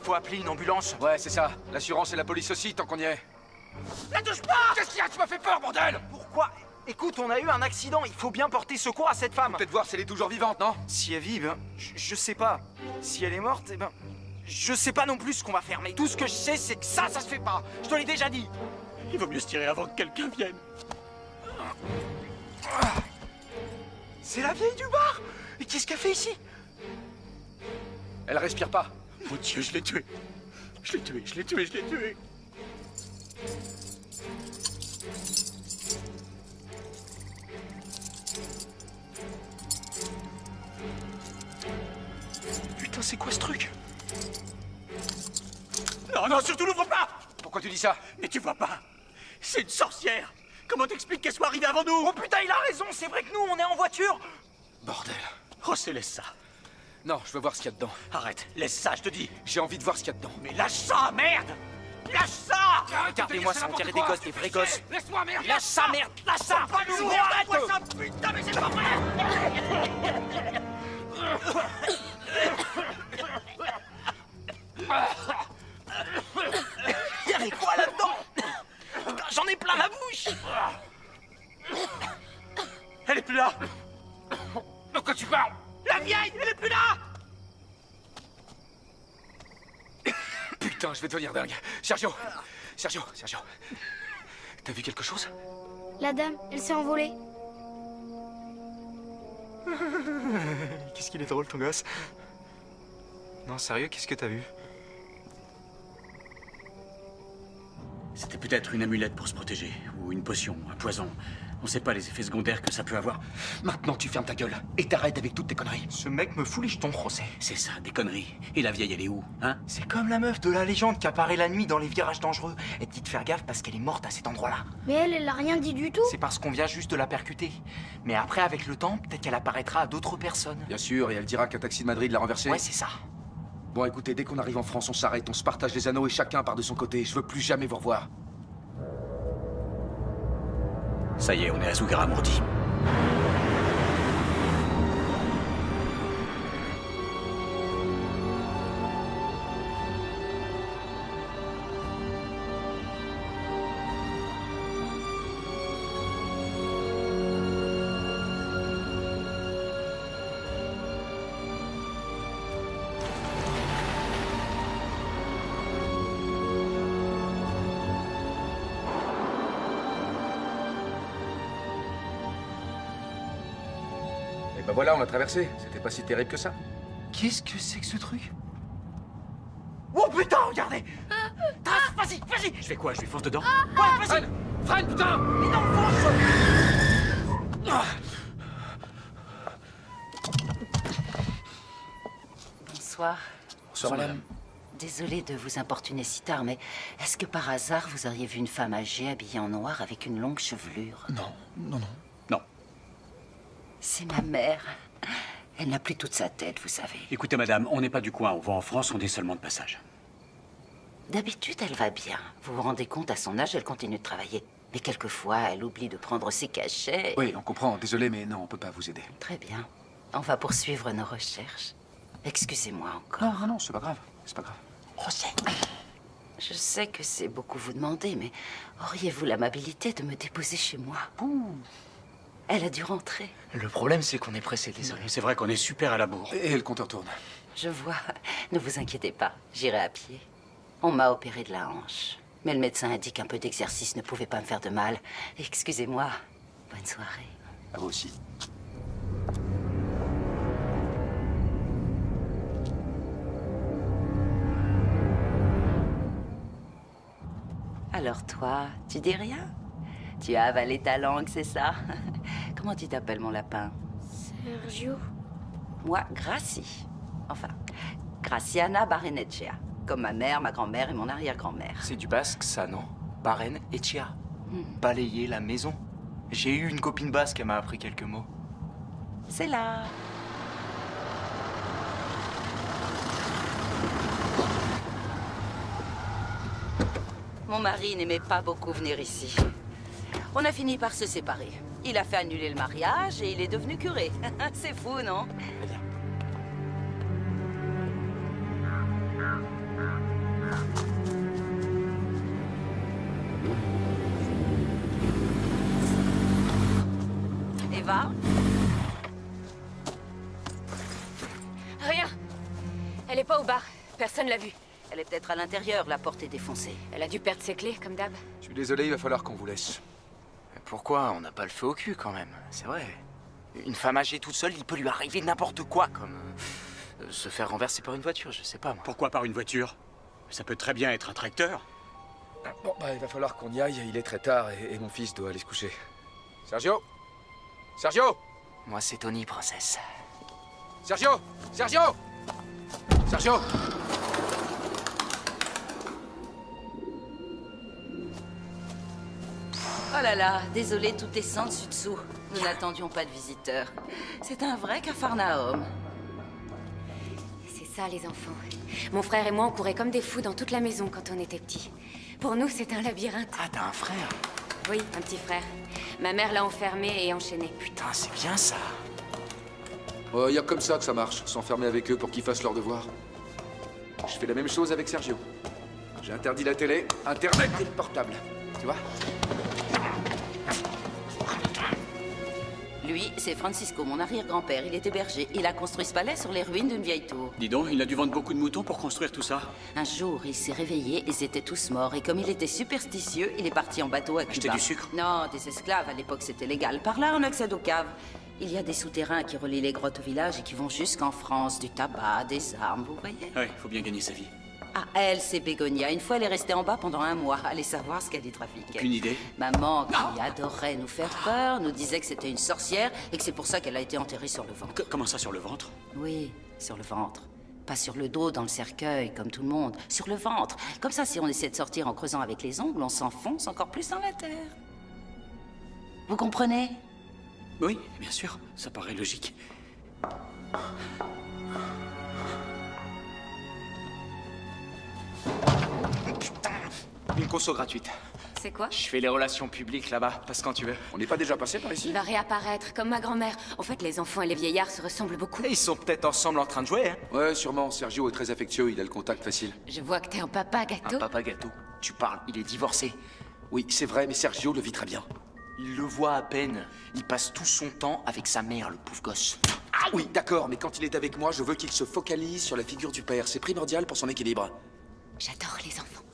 Faut appeler une ambulance. Ouais, c'est ça. L'assurance et la police aussi, tant qu'on y est. La touche pas! Qu'est-ce qu'il y a? Tu m'as fait peur, bordel! Pourquoi? Écoute, on a eu un accident, il faut bien porter secours à cette femme. Peut-être voir si elle est toujours vivante, non? Si elle vit, ben, je sais pas. Si elle est morte, eh ben, je sais pas non plus ce qu'on va faire, mais tout ce que je sais, c'est que ça se fait pas. Je te l'ai déjà dit. Il vaut mieux se tirer avant que quelqu'un vienne. C'est la vieille du bar. Et qu'est-ce qu'elle fait ici? Elle respire pas. Mon Dieu, je l'ai tué. Je l'ai tué, je l'ai tué, je l'ai tué. Putain, c'est quoi ce truc? Non, non, surtout l'ouvre pas! Pourquoi tu dis ça? Mais tu vois pas? C'est une sorcière! Comment t'expliques qu'elle soit arrivée avant nous? Oh putain, il a raison, c'est vrai que nous, on est en voiture! Bordel. Rossé, laisse ça. Non, je veux voir ce qu'il y a dedans. Arrête, laisse ça, je te dis. J'ai envie de voir ce qu'il y a dedans. Mais lâche ça, merde! Lâche ça! Regardez-moi ça, on dirait des gosses, des vrais gosses. Laisse-moi, merde! Lâche ça, merde! Lâche ça! Pas nous! Sinon, Arrête-moi arrête! ça! Putain, mais c'est pas vrai! Y'avait quoi là-dedans? Putain, j'en ai plein la bouche! Elle est plus là! De quoi tu parles? La vieille, elle est plus là! Putain, je vais devenir dingue. Sergio! Sergio! T'as vu quelque chose? La dame, elle s'est envolée. Qu'est-ce qu'il est drôle, ton gosse. Non, sérieux, qu'est-ce que t'as vu? C'était peut-être une amulette pour se protéger, ou une potion, un poison. On sait pas les effets secondaires que ça peut avoir. Maintenant, tu fermes ta gueule et t'arrêtes avec toutes tes conneries. Ce mec me fout les jetons, José. C'est ça, des conneries. Et la vieille, elle est où, hein? C'est comme la meuf de la légende qui apparaît la nuit dans les virages dangereux. Elle te dit de faire gaffe parce qu'elle est morte à cet endroit-là. Mais elle a rien dit du tout. C'est parce qu'on vient juste de la percuter. Mais après, avec le temps, peut-être qu'elle apparaîtra à d'autres personnes. Bien sûr, et elle dira qu'un taxi de Madrid l'a renversée. Ouais, c'est ça. Bon, écoutez, dès qu'on arrive en France, on s'arrête, on se partage les anneaux et chacun part de son côté. Je veux plus jamais vous revoir. Ça y est, on est à Zugarramurdi. Ben voilà, on a traversé. C'était pas si terrible que ça. Qu'est-ce que c'est que ce truc? Oh putain, regardez! Vas-y, vas-y! Je fais quoi? Je lui fonce dedans? Ouais, vas-y! Freine, putain! Mais non, fonce! Bonsoir. Bonsoir, madame. Désolée de vous importuner si tard, mais est-ce que par hasard vous auriez vu une femme âgée habillée en noir avec une longue chevelure? Non, non, non. Non. C'est ma mère. Elle n'a plus toute sa tête, vous savez. Écoutez, madame, on n'est pas du coin. On va en France, on est seulement de passage. D'habitude, elle va bien. Vous vous rendez compte, à son âge, elle continue de travailler. Mais quelquefois, elle oublie de prendre ses cachets. Oui, on comprend. Désolé, mais non, on peut pas vous aider. Très bien. On va poursuivre nos recherches. Excusez-moi encore. Non, non, non, c'est pas grave. C'est pas grave. José. Je sais que c'est beaucoup vous demander, mais auriez-vous l'amabilité de me déposer chez moi? Elle a dû rentrer. Le problème, c'est qu'on est pressé, désolé. C'est vrai qu'on est super à la bourre. Et le compteur tourne. Je vois. Ne vous inquiétez pas. J'irai à pied. On m'a opéré de la hanche. Mais le médecin a dit qu'un peu d'exercice ne pouvait pas me faire de mal. Excusez-moi. Bonne soirée. À vous aussi. Alors toi, tu dis rien? Tu as avalé ta langue, c'est ça? Comment tu t'appelles, mon lapin? Sergio. Moi, Gracie. Enfin, Graciana Barrenetxea. Comme ma mère, ma grand-mère et mon arrière-grand-mère. C'est du basque, ça, non? Barren et Chia. Balayer la maison. J'ai eu une copine basque, elle m'a appris quelques mots. C'est là. Mon mari n'aimait pas beaucoup venir ici. On a fini par se séparer. Il a fait annuler le mariage et il est devenu curé. C'est fou, non? va? Rien. Elle est pas au bar. Personne l'a vue. Elle est peut-être à l'intérieur, la porte est défoncée. Elle a dû perdre ses clés, comme d'hab. Je suis désolé, il va falloir qu'on vous laisse. Pourquoi on n'a pas le feu au cul, quand même? C'est vrai. Une femme âgée toute seule, il peut lui arriver n'importe quoi, comme... se faire renverser par une voiture, je sais pas, moi. Pourquoi par une voiture? Ça peut très bien être un tracteur. Bon, bah, il va falloir qu'on y aille, il est très tard et mon fils doit aller se coucher. Sergio? Sergio? Moi, c'est Tony, princesse. Sergio! Sergio! Sergio! Oh là là, désolé, tout est sans dessus-dessous. Nous n'attendions pas de visiteurs. C'est un vrai capharnaüm. C'est ça, les enfants. Mon frère et moi, on courait comme des fous dans toute la maison quand on était petits. Pour nous, c'est un labyrinthe. Ah, t'as un frère? Oui, un petit frère. Ma mère l'a enfermé et enchaîné. Putain, c'est bien ça. Il y a comme ça que ça marche, s'enfermer avec eux pour qu'ils fassent leur devoir. Je fais la même chose avec Sergio. J'ai interdit la télé, Internet et le portable. Tu vois? Lui, c'est Francisco, mon arrière-grand-père. Il était berger. Il a construit ce palais sur les ruines d'une vieille tour. Dis donc, il a dû vendre beaucoup de moutons pour construire tout ça. Un jour, il s'est réveillé, ils étaient tous morts. Et comme il était superstitieux, il est parti en bateau à Cuba. Acheter du sucre? Non, des esclaves. À l'époque, c'était légal. Par là, on accède aux caves. Il y a des souterrains qui relient les grottes au village et qui vont jusqu'en France. Du tabac, des armes, vous voyez? Ouais, faut bien gagner sa vie. Ah, elle, c'est Bégonia. Une fois, elle est restée en bas pendant 1 mois. Allez savoir ce qu'elle y trafiquait. Aucune idée. Maman, qui adorait nous faire peur, nous disait que c'était une sorcière et que c'est pour ça qu'elle a été enterrée sur le ventre. Comment ça, sur le ventre? Oui, sur le ventre. Pas sur le dos, dans le cercueil, comme tout le monde. Sur le ventre. Comme ça, si on essaie de sortir en creusant avec les ongles, on s'enfonce encore plus dans la terre. Vous comprenez? Oui, bien sûr. Ça paraît logique. Une conso gratuite. C'est quoi? Je fais les relations publiques là-bas, passe quand tu veux. On n'est pas déjà passé par Il ici? va réapparaître, comme ma grand-mère. En fait, les enfants et les vieillards se ressemblent beaucoup. Ils sont peut-être ensemble en train de jouer, hein? Ouais, sûrement. Sergio est très affectueux, il a le contact facile. Je vois que t'es un papa gâteau. Un papa gâteau? Tu parles, il est divorcé. Oui, c'est vrai, mais Sergio le vit très bien. Il le voit à peine. Il passe tout son temps avec sa mère, le pauvre gosse. Ah oui, d'accord, mais quand il est avec moi, je veux qu'il se focalise sur la figure du père. C'est primordial pour son équilibre. J'adore les enfants.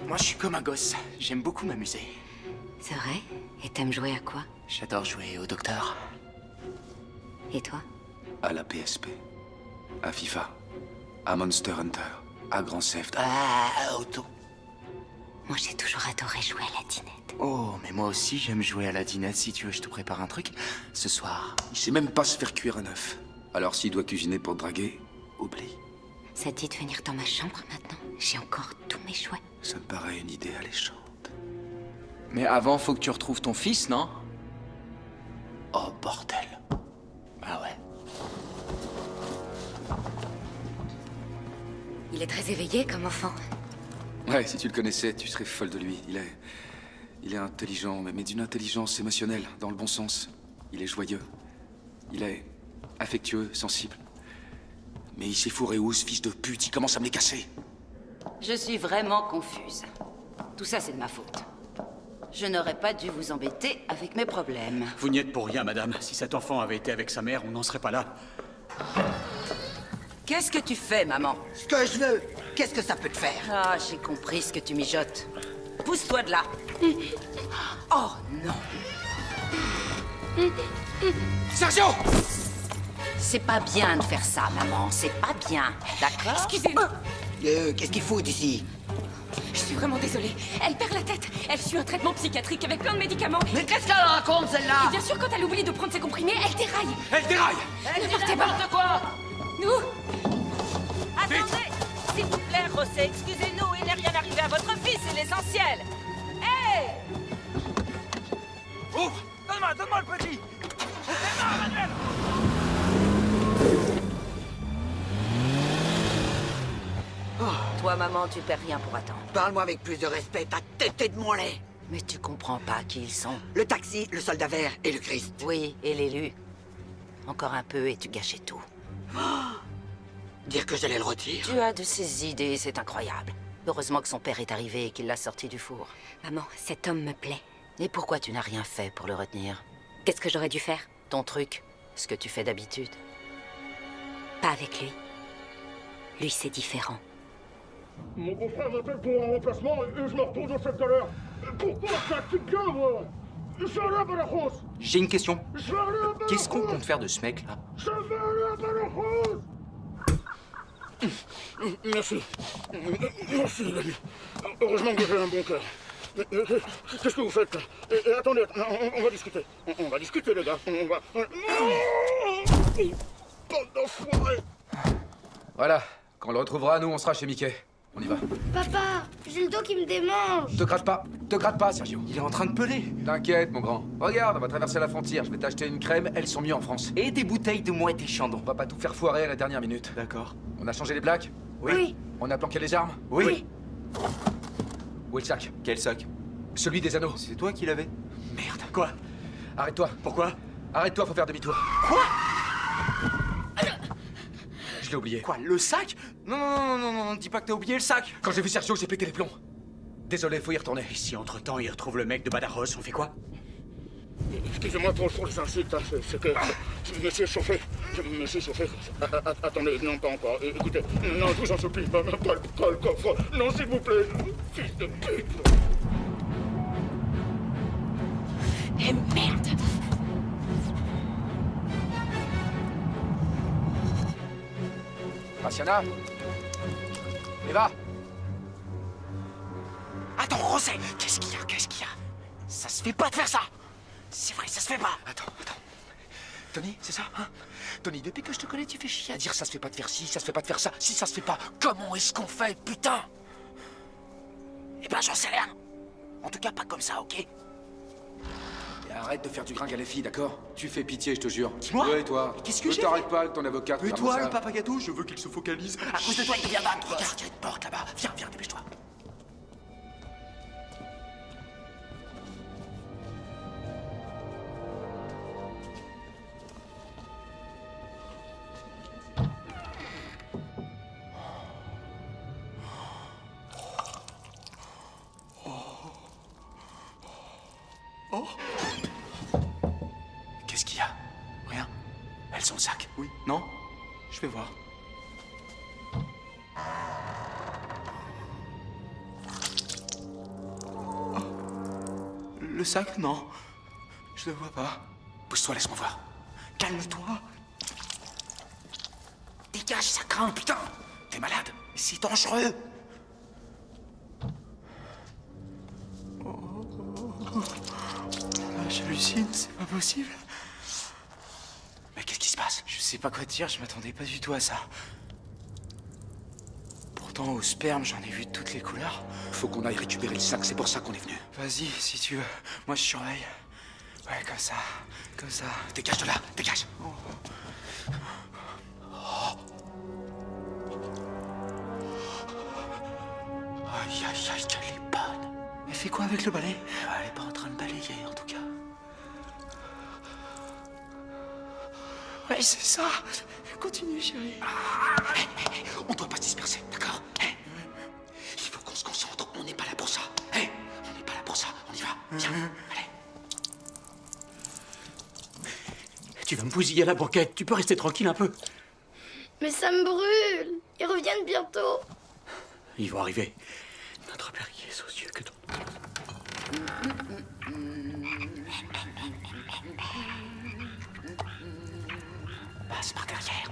Moi, je suis comme un gosse. J'aime beaucoup m'amuser. C'est vrai? Et t'aimes jouer à quoi? J'adore jouer au docteur. Et toi? À la PSP. À FIFA. À Monster Hunter. À Grand Theft. À Auto. Moi, j'ai toujours adoré jouer à la dinette. Oh, mais moi aussi, j'aime jouer à la dinette. Si tu veux, je te prépare un truc. Ce soir. Il sait même pas se faire cuire un œuf. Alors s'il doit cuisiner pour draguer, oublie. Ça te dit de venir dans ma chambre maintenant? J'ai encore tous mes jouets. Ça me paraît une idée alléchante. Mais avant, faut que tu retrouves ton fils, non? Oh, bordel. Ah ouais. Il est très éveillé comme enfant. Ouais, si tu le connaissais, tu serais folle de lui. Il est intelligent, mais d'une intelligence émotionnelle, dans le bon sens. Il est joyeux. Il est affectueux, sensible. Mais il s'est fourré où, ce fils de pute? Il commence à me les casser. Je suis vraiment confuse. Tout ça, c'est de ma faute. Je n'aurais pas dû vous embêter avec mes problèmes. Vous n'y êtes pour rien, madame. Si cet enfant avait été avec sa mère, on n'en serait pas là. Qu'est-ce que tu fais, maman? Ce que je veux. Qu'est-ce que ça peut te faire? Ah, j'ai compris ce que tu mijotes. Pousse-toi de là. Oh, non. Sergio! C'est pas bien de faire ça, maman. C'est pas bien. D'accord? Excusez-moi. Qu'est-ce qu'il faut d'ici? Je suis vraiment désolée. Elle perd la tête. Elle suit un traitement psychiatrique avec plein de médicaments. Mais qu'est-ce qu'elle raconte, celle-là? Et bien sûr, quand elle oublie de prendre ses comprimés, elle déraille. Elle déraille! Ne partez pas. N'importe quoi! Nous? Attendez! S'il vous plaît, José, excusez-nous. Il n'est rien arrivé à votre fils, c'est l'essentiel. Hé! Ouvre! Donne-moi le petit! Ouvre-moi, Manuel! Toi, maman, tu perds rien pour attendre. Parle-moi avec plus de respect, ta tête est de mon lait. Mais tu comprends pas qui ils sont. Le taxi, le soldat vert et le Christ. Oui, et l'élu. Encore un peu et tu gâchais tout. Dire que j'allais le retirer. Tu as de ces idées, c'est incroyable. Heureusement que son père est arrivé et qu'il l'a sorti du four. Maman, cet homme me plaît. Et pourquoi tu n'as rien fait pour le retenir? Qu'est-ce que j'aurais dû faire? Ton truc, ce que tu fais d'habitude. Pas avec lui. Lui, c'est différent. Mon beau-frère m'appelle pour un remplacement et je me retourne au chef de l'heure. Pourquoi ça tu bien, moi? Je vais aller à Badajoz. J'ai une question. Je vais aller à Badajoz. Qu'est-ce qu'on compte faire de ce mec, là? Je vais aller à Badajoz. Merci. Merci, l'ami. Heureusement que j'ai un bon cœur. Qu'est-ce que vous faites là? Et attendez, on va discuter. On va discuter, les gars. On va... Bande d'enfoirés. Voilà. Quand on le retrouvera, nous, on sera chez Mickey. On y va. Papa, j'ai le dos qui me démange. Te gratte pas, Sergio. Il est en train de peler. T'inquiète, mon grand. Regarde, on va traverser la frontière. Je vais t'acheter une crème, elles sont mieux en France. Et des bouteilles de mouette et chandon. On va pas tout faire foirer à la dernière minute. D'accord. On a changé les plaques? Oui. On a planqué les armes? Oui. Où est le sac? Quel sac? Celui des anneaux. C'est toi qui l'avais? Merde. Quoi? Arrête-toi. Pourquoi? Arrête-toi, faut faire demi-tour. Quoi? Je l'ai oublié. Quoi, le sac? Non, dis pas que t'as oublié le sac. Quand j'ai vu Sergio, j'ai pété les plombs. Désolé, faut y retourner. Et si entre-temps il retrouve le mec de Badajoz, on fait quoi? Excusez-moi pour les insultes, hein. C'est que... Monsieur chauffé. Monsieur chauffé. Attendez, non, pas encore. Écoutez, non, je vous en supplie, pas le coffre. Non, s'il vous plaît. Fils de pute. Eh merde! Graciana. Eva. Attends, Rosé, qu'est-ce qu'il y a? Ça se fait pas de faire ça. C'est vrai, ça se fait pas. Attends. Tony, c'est ça, hein? Tony, depuis que je te connais, tu fais chier à dire ça se fait pas de faire ci, ça se fait pas de faire ça. Si ça se fait pas, comment est-ce qu'on fait, putain? Eh ben, j'en sais rien. En tout cas, pas comme ça, ok? Et arrête de faire du gringue à les filles, d'accord? Tu fais pitié, je te jure. Dis-moi. Ouais, toi. Qu'est-ce que j'ai t'arrête pas avec ton avocat. Et toi, le papa gâteau, je veux qu'il se focalise. À cause de toi, il devient dingue. Regarde, il y a une porte là-bas. Viens, dépêche-toi. Qu'est-ce qu'il y a? Rien. Elles ont le sac? Oui. Non? Je vais voir. Oh. Le sac? Non. Je le vois pas. Pousse-toi, laisse-moi voir. Calme-toi. Dégage, ça craint, putain. T'es malade. C'est dangereux. J'hallucine, c'est pas possible. Mais qu'est-ce qui se passe? Je sais pas quoi te dire, je m'attendais pas du tout à ça. Pourtant, au sperme, j'en ai vu de toutes les couleurs. Faut qu'on aille récupérer le sac, c'est pour ça qu'on est venu. Vas-y, si tu veux. Moi, je surveille. Ouais, comme ça. Dégage de là, dégage. Aïe, qu'elle est bonne. Elle fait quoi avec le balai? Elle est pas en train de balayer, en tout cas. Ouais, c'est ça. Continue, chérie. On doit pas se disperser, d'accord? Il faut qu'on se concentre, on n'est pas là pour ça. On n'est pas là pour ça, on y va. Viens, allez. Tu vas me bousiller la banquette, tu peux rester tranquille un peu. Mais ça me brûle. Ils reviennent bientôt. Ils vont arriver. Notre Père qui est aux cieux, que ton... Passe par derrière.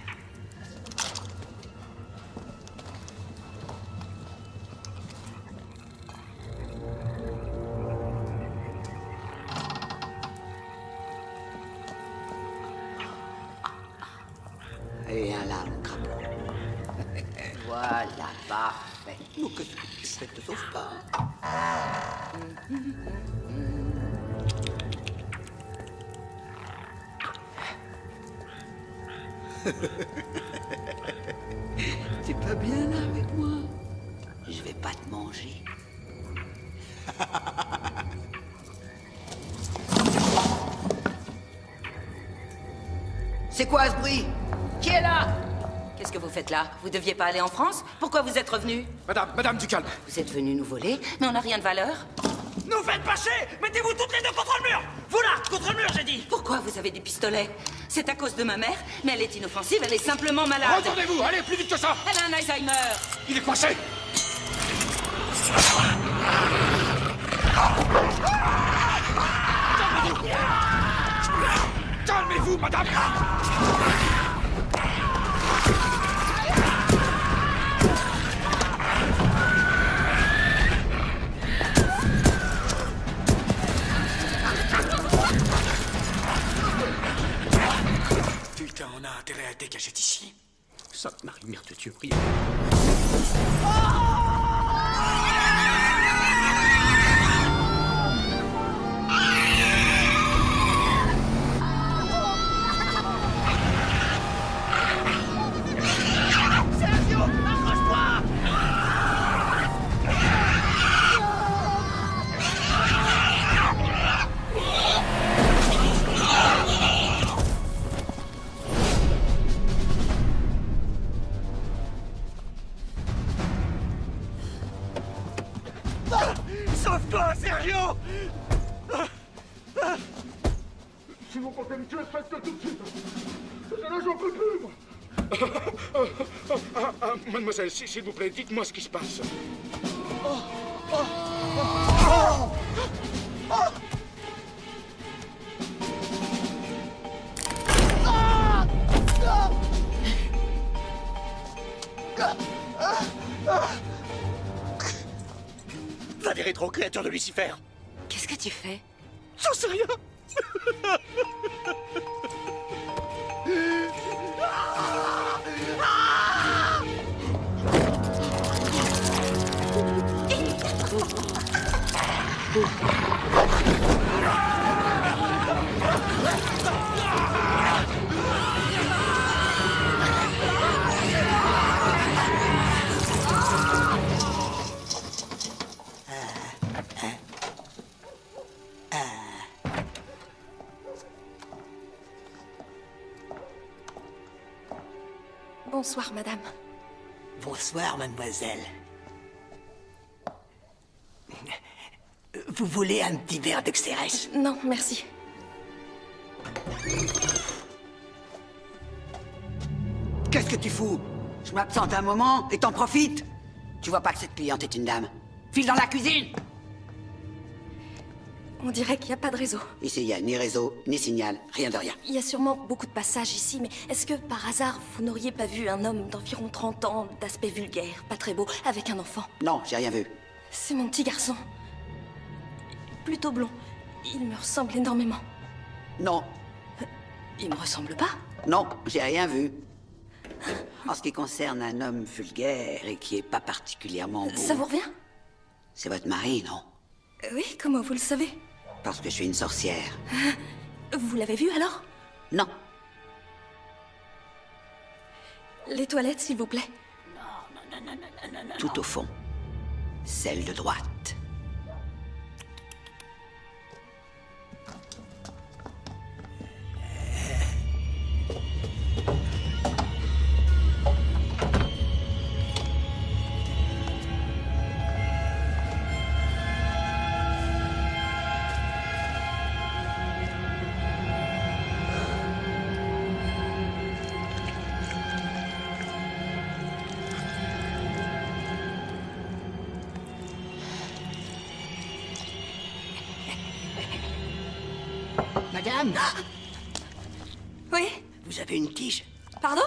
Viens là, mon crapaud. Voilà, parfait. Nous, que tu fais, te sauve pas. T'es pas bien là avec moi? Je vais pas te manger. C'est quoi ce bruit? Qui est là? Qu'est-ce que vous faites là? Vous deviez pas aller en France? Pourquoi vous êtes revenu? Madame, du calme. Vous êtes venu nous voler, mais on n'a rien de valeur. Nous faites pas chier! Mettez-vous toutes les deux contre le mur! Vous là, contre le mur, j'ai dit! Pourquoi vous avez des pistolets? C'est à cause de ma mère, mais elle est inoffensive, elle est simplement malade. Retournez-vous, allez, plus vite que ça! Elle a un Alzheimer. Il est coincé! Calmez-vous, madame! Putain, on a intérêt à être dégager d'ici. Sainte Marie, Mère de Dieu, prie. Sergio, accroche-toi! Sauve-toi, Sergio! Si vous comptez me tuer, faites-le tout de suite. Là, j'en peux plus, moi. Mademoiselle, s'il vous plaît, dites-moi ce qui se passe. Va des rétro-créatures de Lucifer. Qu'est-ce que tu fais? J'en sais rien. Bonsoir, madame. Bonsoir, mademoiselle. Vous voulez un petit verre d'Excérès? Non, merci. Qu'est-ce que tu fous? Je m'absente un moment et t'en profites? Tu vois pas que cette cliente est une dame? File dans la cuisine! On dirait qu'il n'y a pas de réseau. Ici, il n'y a ni réseau, ni signal, rien de rien. Il y a sûrement beaucoup de passages ici, mais est-ce que, par hasard, vous n'auriez pas vu un homme d'environ 30 ans, d'aspect vulgaire, pas très beau, avec un enfant? Non, j'ai rien vu. C'est mon petit garçon. Plutôt blond. Il me ressemble énormément. Non. Il me ressemble pas? Non, j'ai rien vu. En ce qui concerne un homme vulgaire et qui est pas particulièrement beau... Ça vous revient? C'est votre mari, non? Oui, comment vous le savez? Parce que je suis une sorcière. Vous l'avez vu alors? Non. Les toilettes, s'il vous plaît. Tout au fond. Celle de droite. Madame? Oui? Vous avez une tige? Pardon?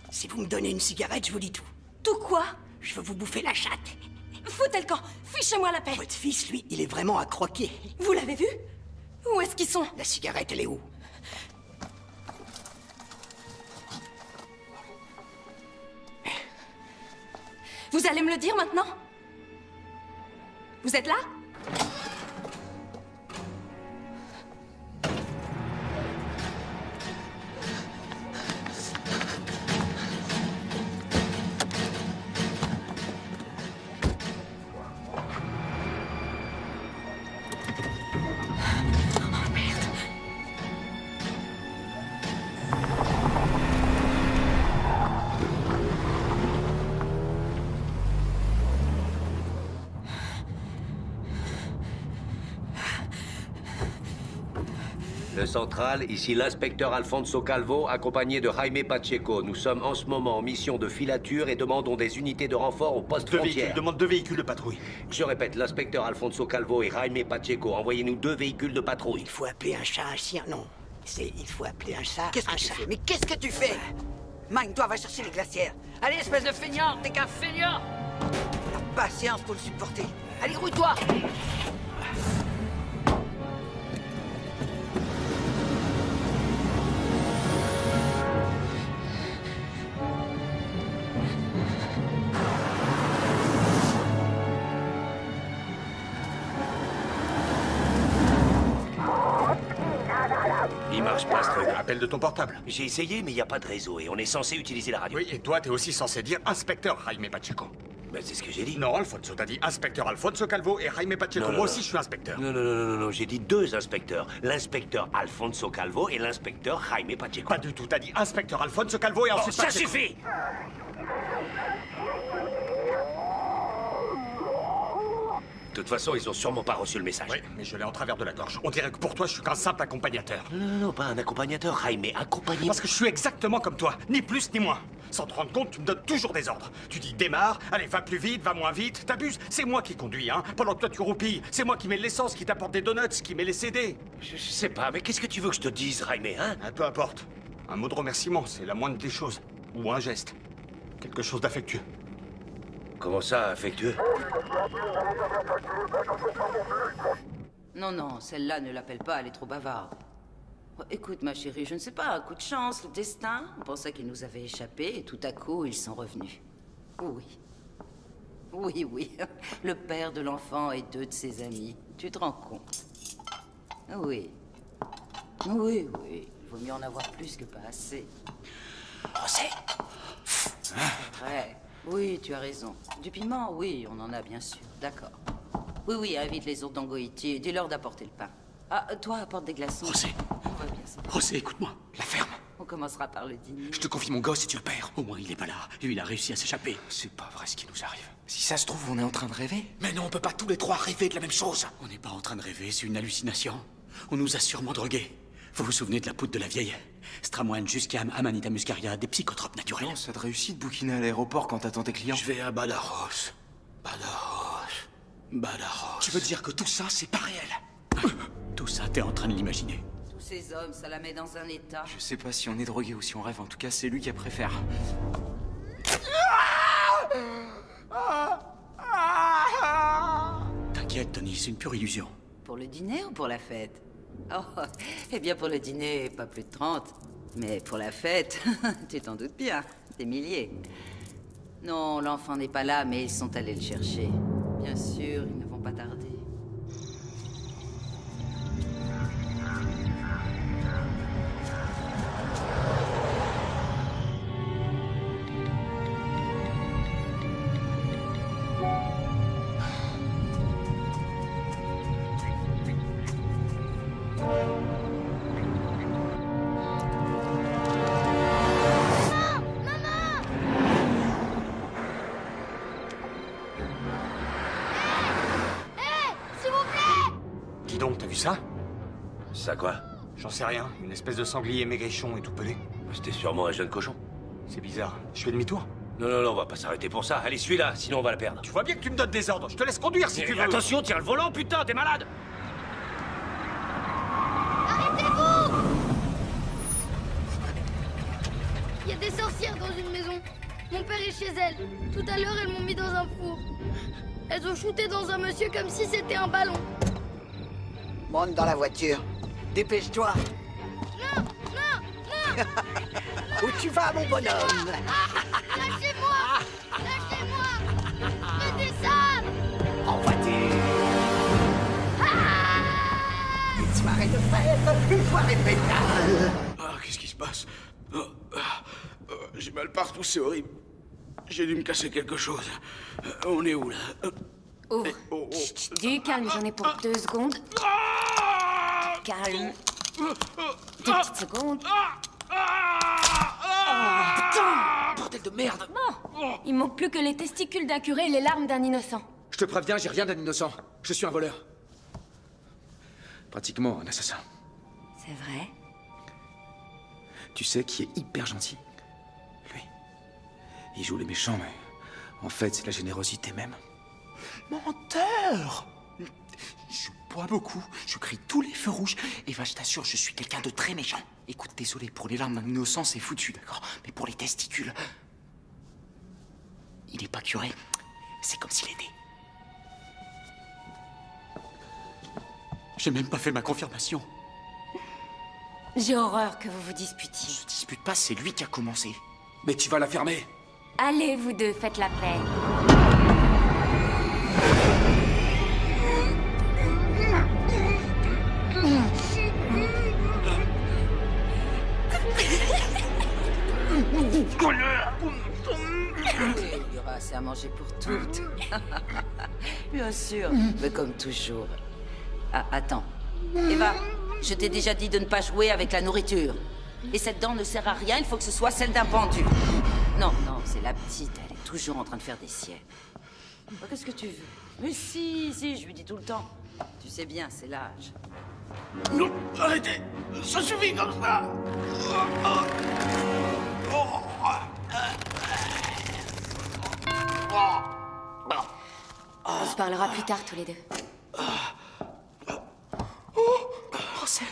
Si vous me donnez une cigarette, je vous dis tout. Tout quoi? Je veux vous bouffer la chatte. Foutez le camp! Fichez-moi la paix! Votre fils, lui, il est vraiment à croquer. Vous l'avez vu? Où est-ce qu'ils sont? La cigarette, elle est où? Vous allez me le dire maintenant? Vous êtes là? Le central, ici l'inspecteur Alfonso Calvo, accompagné de Jaime Pacheco. Nous sommes en ce moment en mission de filature et demandons des unités de renfort au poste frontière. Demande 2 véhicules de patrouille. Je répète, l'inspecteur Alfonso Calvo et Jaime Pacheco, envoyez-nous 2 véhicules de patrouille. Il faut appeler un chat un chien, non. Il faut appeler un chat Qu'est-ce que un tu chat. fais? Mais qu'est-ce que tu fais? Mine, toi, va chercher les glacières. Allez, espèce de feignant, t'es qu'un feignant. T'as patience pour le supporter. Allez, rouille-toi. Il marche pas ce truc. Appel de ton portable. J'ai essayé, mais il n'y a pas de réseau et on est censé utiliser la radio. Oui, et toi, t'es aussi censé dire inspecteur Jaime Pacheco. Ben, c'est ce que j'ai dit. Non, Alfonso, t'as dit inspecteur Alfonso Calvo et Jaime Pacheco. Non, non, Moi non. aussi, je suis inspecteur. Non, j'ai dit 2 inspecteurs. L'inspecteur Alfonso Calvo et l'inspecteur Jaime Pacheco. Pas du tout, t'as dit inspecteur Alfonso Calvo et ensuite ça Pacheco. suffit! De toute façon, ils ont sûrement pas reçu le message. Oui, mais je l'ai en travers de la gorge. On dirait que pour toi, je suis qu'un simple accompagnateur. Non, pas un accompagnateur, Jaime, accompagné. Parce que je suis exactement comme toi, ni plus ni moins. Sans te rendre compte, tu me donnes toujours des ordres. Tu dis démarre, allez, va plus vite, va moins vite, t'abuses. C'est moi qui conduis, hein. Pendant que toi tu roupilles, c'est moi qui mets l'essence, qui t'apporte des donuts, qui met les CD. Je sais pas, mais qu'est-ce que tu veux que je te dise, Jaime, hein? Peu importe. Un mot de remerciement, c'est la moindre des choses. Ou un geste. Quelque chose d'affectueux. Comment ça, affectueux? Non, celle-là, ne l'appelle pas, elle est trop bavarde. Oh, écoute, ma chérie, je ne sais pas, un coup de chance, le destin. On pensait qu'ils nous avaient échappé et tout à coup, ils sont revenus. Oui. Le père de l'enfant et 2 de ses amis. Tu te rends compte? Oui. Il vaut mieux en avoir plus que pas assez. José. Ouais. Oui, tu as raison. Du piment, oui, on en a bien sûr. D'accord. Oui, invite les autres d'Angoïti et dis-leur d'apporter le pain. Ah, toi, apporte des glaçons. José. On va bien ça. José, écoute-moi. La ferme. On commencera par le dîner. Je te confie mon gosse et tu le perds. Au moins, il est pas là. Lui, il a réussi à s'échapper. C'est pas vrai ce qui nous arrive. Si ça se trouve, on est en train de rêver. Mais non, on peut pas tous les 3 rêver de la même chose. On n'est pas en train de rêver, c'est une hallucination. On nous a sûrement drogués. Vous vous souvenez de la poudre de la vieille? Stramouane, Juscam, Amanita muscaria, des psychotropes naturels. Non, ça te réussit de bouquiner à l'aéroport quand t'attends tes clients. Je vais à Badajoz. Badajoz. Tu veux dire que tout ça, c'est pas réel? Tout ça, t'es en train de l'imaginer. Tous ces hommes, ça la met dans un état. Je sais pas si on est drogué ou si on rêve. En tout cas, c'est lui qui a préféré. T'inquiète, Tony, c'est une pure illusion. Pour le dîner ou pour la fête? Oh, eh bien pour le dîner, pas plus de 30. Mais pour la fête, tu t'en doutes bien, des milliers. Non, l'enfant n'est pas là, mais ils sont allés le chercher. Bien sûr, ils ne vont pas tarder. Ça? Ça quoi? J'en sais rien. Une espèce de sanglier maigrichon et tout pelé. C'était sûrement un jeune cochon. C'est bizarre. Je fais demi-tour? Non, on va pas s'arrêter pour ça. Allez, suis-là, sinon on va la perdre. Tu vois bien que tu me donnes des ordres. Je te laisse conduire si tu veux. Attention, tiens le volant, putain, t'es malade! Arrêtez-vous! Il y a des sorcières dans une maison. Mon père est chez elles. Tout à l'heure, elles m'ont mis dans un four. Elles ont shooté dans un monsieur comme si c'était un ballon. Monte dans la voiture. Dépêche-toi. Non! Où tu vas, mon bonhomme? Lâchez-moi! Lâchez-moi! Je descends! En voiture. Une soirée de fête, une soirée pétale. Qu'est-ce qui se passe? J'ai mal partout, c'est horrible. J'ai dû me casser quelque chose. On est où, là? Ouvre. Chut, du calme, j'en ai pour 2 secondes. Calme. 2 petites secondes. Putain! Bordel de merde! Bon, il manque plus que les testicules d'un curé et les larmes d'un innocent. Je te préviens, j'ai rien d'un innocent. Je suis un voleur. Pratiquement un assassin. C'est vrai? Tu sais qui est hyper gentil? Lui. Il joue les méchants, mais en fait, c'est la générosité même. Menteur! Je bois beaucoup, je crie tous les feux rouges, et je t'assure, je suis quelqu'un de très méchant. Écoute, désolé, pour les larmes d'innocence, c'est foutu, d'accord? Mais pour les testicules... Il est pas curé. C'est comme s'il était. J'ai même pas fait ma confirmation. J'ai horreur que vous vous disputiez. Je dispute pas, c'est lui qui a commencé. Mais tu vas la fermer. Allez, vous deux, faites la paix. Il y aura assez à manger pour toutes. Bien sûr, mais comme toujours. Ah, attends. Eva, je t'ai déjà dit de ne pas jouer avec la nourriture. Et cette dent ne sert à rien, il faut que ce soit celle d'un pendu. Non, non, c'est la petite, elle est toujours en train de faire des siennes. Qu'est-ce que tu veux? Mais si, je lui dis tout le temps. Tu sais bien, c'est l'âge. Non, arrêtez! Ça suffit comme ça! On se parlera plus tard, tous les deux. C'est...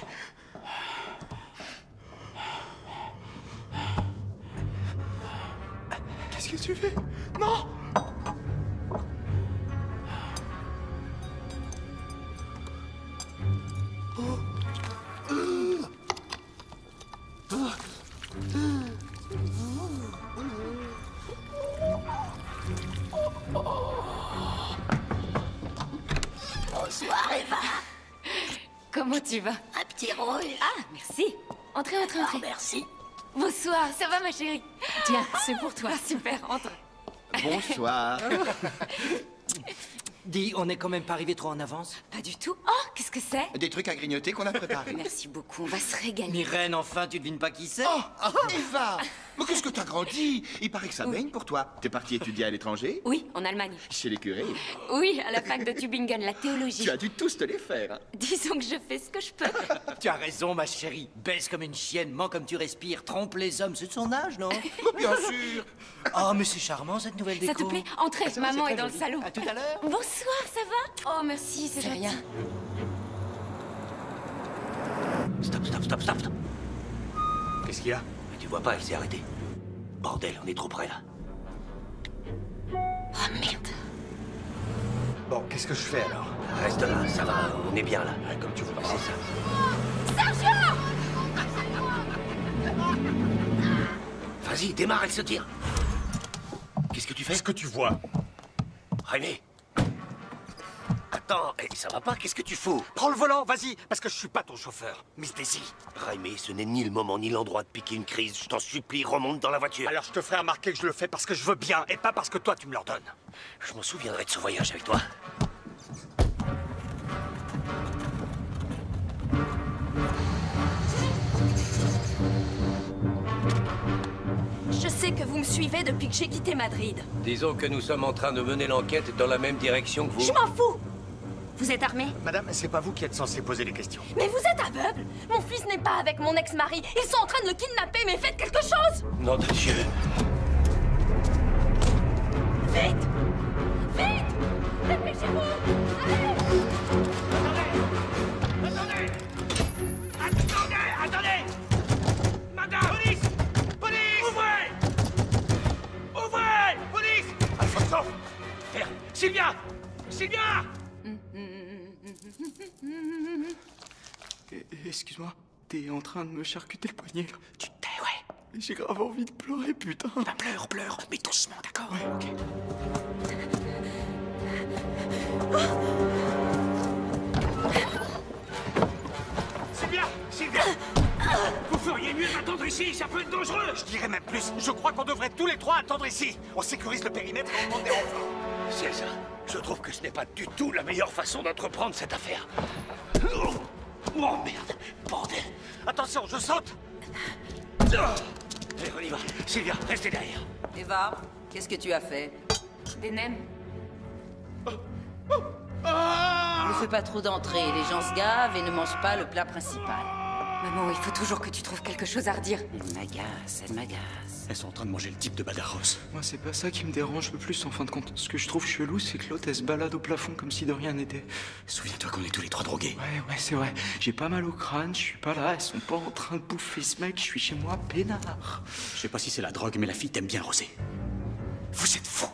Qu'est-ce que tu fais? Non! Bonsoir, Eva. Comment tu vas? Un petit rôle. Ah, merci. Entrez, entrez, entrez. Merci. Bonsoir, ça va ma chérie? Tiens, c'est pour toi. Super, entre. Bonsoir. Dis, on n'est quand même pas arrivé trop en avance? Pas du tout. Oh, qu'est-ce que c'est? Des trucs à grignoter qu'on a préparés. Merci beaucoup, on va se régaler. Myrène, enfin, tu devines pas qui c'est? Oh, Eva! Mais qu'est-ce que t'as grandi? Il paraît que ça baigne pour toi. T'es parti étudier à l'étranger? Oui, en Allemagne. Chez les curés? Oui, à la fac de Tübingen, la théologie. Tu as dû tous te les faire. Hein. Disons que je fais ce que je peux. Tu as raison, ma chérie. Baisse comme une chienne, mens comme tu respires, trompe les hommes. C'est de son âge, non? Bien sûr. Oh, mais c'est charmant, cette nouvelle déco. Ça te plaît? Entrez, Ah, maman c'est est dans très le joli. salon. À tout à l'heure. Bonsoir, ça va? Oh, merci, c'est rien. Stop. Qu'est-ce qu'il y a? Mais tu vois pas, elle s'est arrêtée. Bordel, on est trop près là. Oh merde. Bon, qu'est-ce que je fais alors? Reste là, ça va, on est bien là. Comme tu voudras. C'est ça. Sergio! Vas-y, démarre, elle se tire. Qu'est-ce que tu fais? Qu'est-ce que tu vois? Jaime. Attends, ça va pas, qu'est-ce que tu fous? Prends le volant, vas-y, parce que je suis pas ton chauffeur, Miss Daisy. Jaime, ce n'est ni le moment ni l'endroit de piquer une crise. Je t'en supplie, remonte dans la voiture. Alors je te ferai remarquer que je le fais parce que je veux bien, et pas parce que toi tu me l'ordonnes. Je m'en souviendrai de ce voyage avec toi. Je sais que vous me suivez depuis que j'ai quitté Madrid. Disons que nous sommes en train de mener l'enquête dans la même direction que vous. Je m'en fous! Vous êtes armé? Madame, c'est pas vous qui êtes censé poser les questions. Mais vous êtes aveugle! Mon fils n'est pas avec mon ex-mari. Ils sont en train de le kidnapper, mais faites quelque chose! Nom de Dieu! Vite! Vite! Dépêchez-vous! Attendez! Madame! Police! Police! Ouvrez! Police! Alfonso! Merde! Sylvia! Excuse-moi, t'es en train de me charcuter le poignet, là. Tu te tais, ouais. J'ai grave envie de pleurer, putain. Bah pleure, mais doucement, d'accord? Ouais, ok. Sylvia! Vous feriez mieux d'attendre ici, ça peut être dangereux! Je dirais même plus, je crois qu'on devrait tous les trois attendre ici. On sécurise le périmètre et on demande des renforts. C'est ça. Je trouve que ce n'est pas du tout la meilleure façon d'entreprendre cette affaire. Oh merde! Bordel! Attention, je saute! Allez, on y va. Sylvia, restez derrière. Eva, qu'est-ce que tu as fait? Des nems. Ne fais pas trop d'entrées, les gens se gavent et ne mangent pas le plat principal. Maman, il faut toujours que tu trouves quelque chose à redire. Elle m'agace, elle m'agace. Elles sont en train de manger le type de Badajoz. Moi, c'est pas ça qui me dérange le plus en fin de compte. Ce que je trouve chelou, c'est que l'autre, elle se balade au plafond comme si de rien n'était. Souviens-toi qu'on est tous les trois drogués. Ouais, c'est vrai. J'ai pas mal au crâne, je suis pas là, elles sont pas en train de bouffer ce mec, je suis chez moi peinard. Je sais pas si c'est la drogue, mais la fille t'aime bien, Rosé. Vous êtes fous.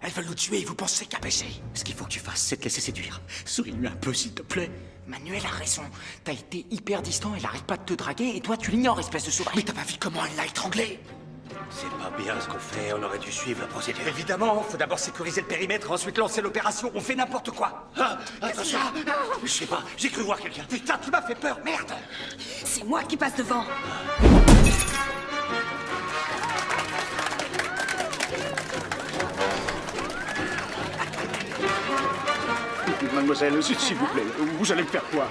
Elles veulent nous tuer et vous pensez qu'à baiser. Ce qu'il faut que tu fasses, c'est te laisser séduire. Souris-lui un peu, s'il te plaît. Manuel a raison. T'as été hyper distant, elle arrête pas de te draguer et toi tu l'ignores, espèce de sauvage. Mais t'as pas vu comment elle l'a étranglé? C'est pas bien ce qu'on fait, on aurait dû suivre la procédure. Évidemment, faut d'abord sécuriser le périmètre, ensuite lancer l'opération. On fait n'importe quoi. Attention. Je sais pas, j'ai cru voir quelqu'un. Putain, tu m'as fait peur, merde. C'est moi qui passe devant. Mademoiselle, s'il vous plaît, vous allez me faire quoi?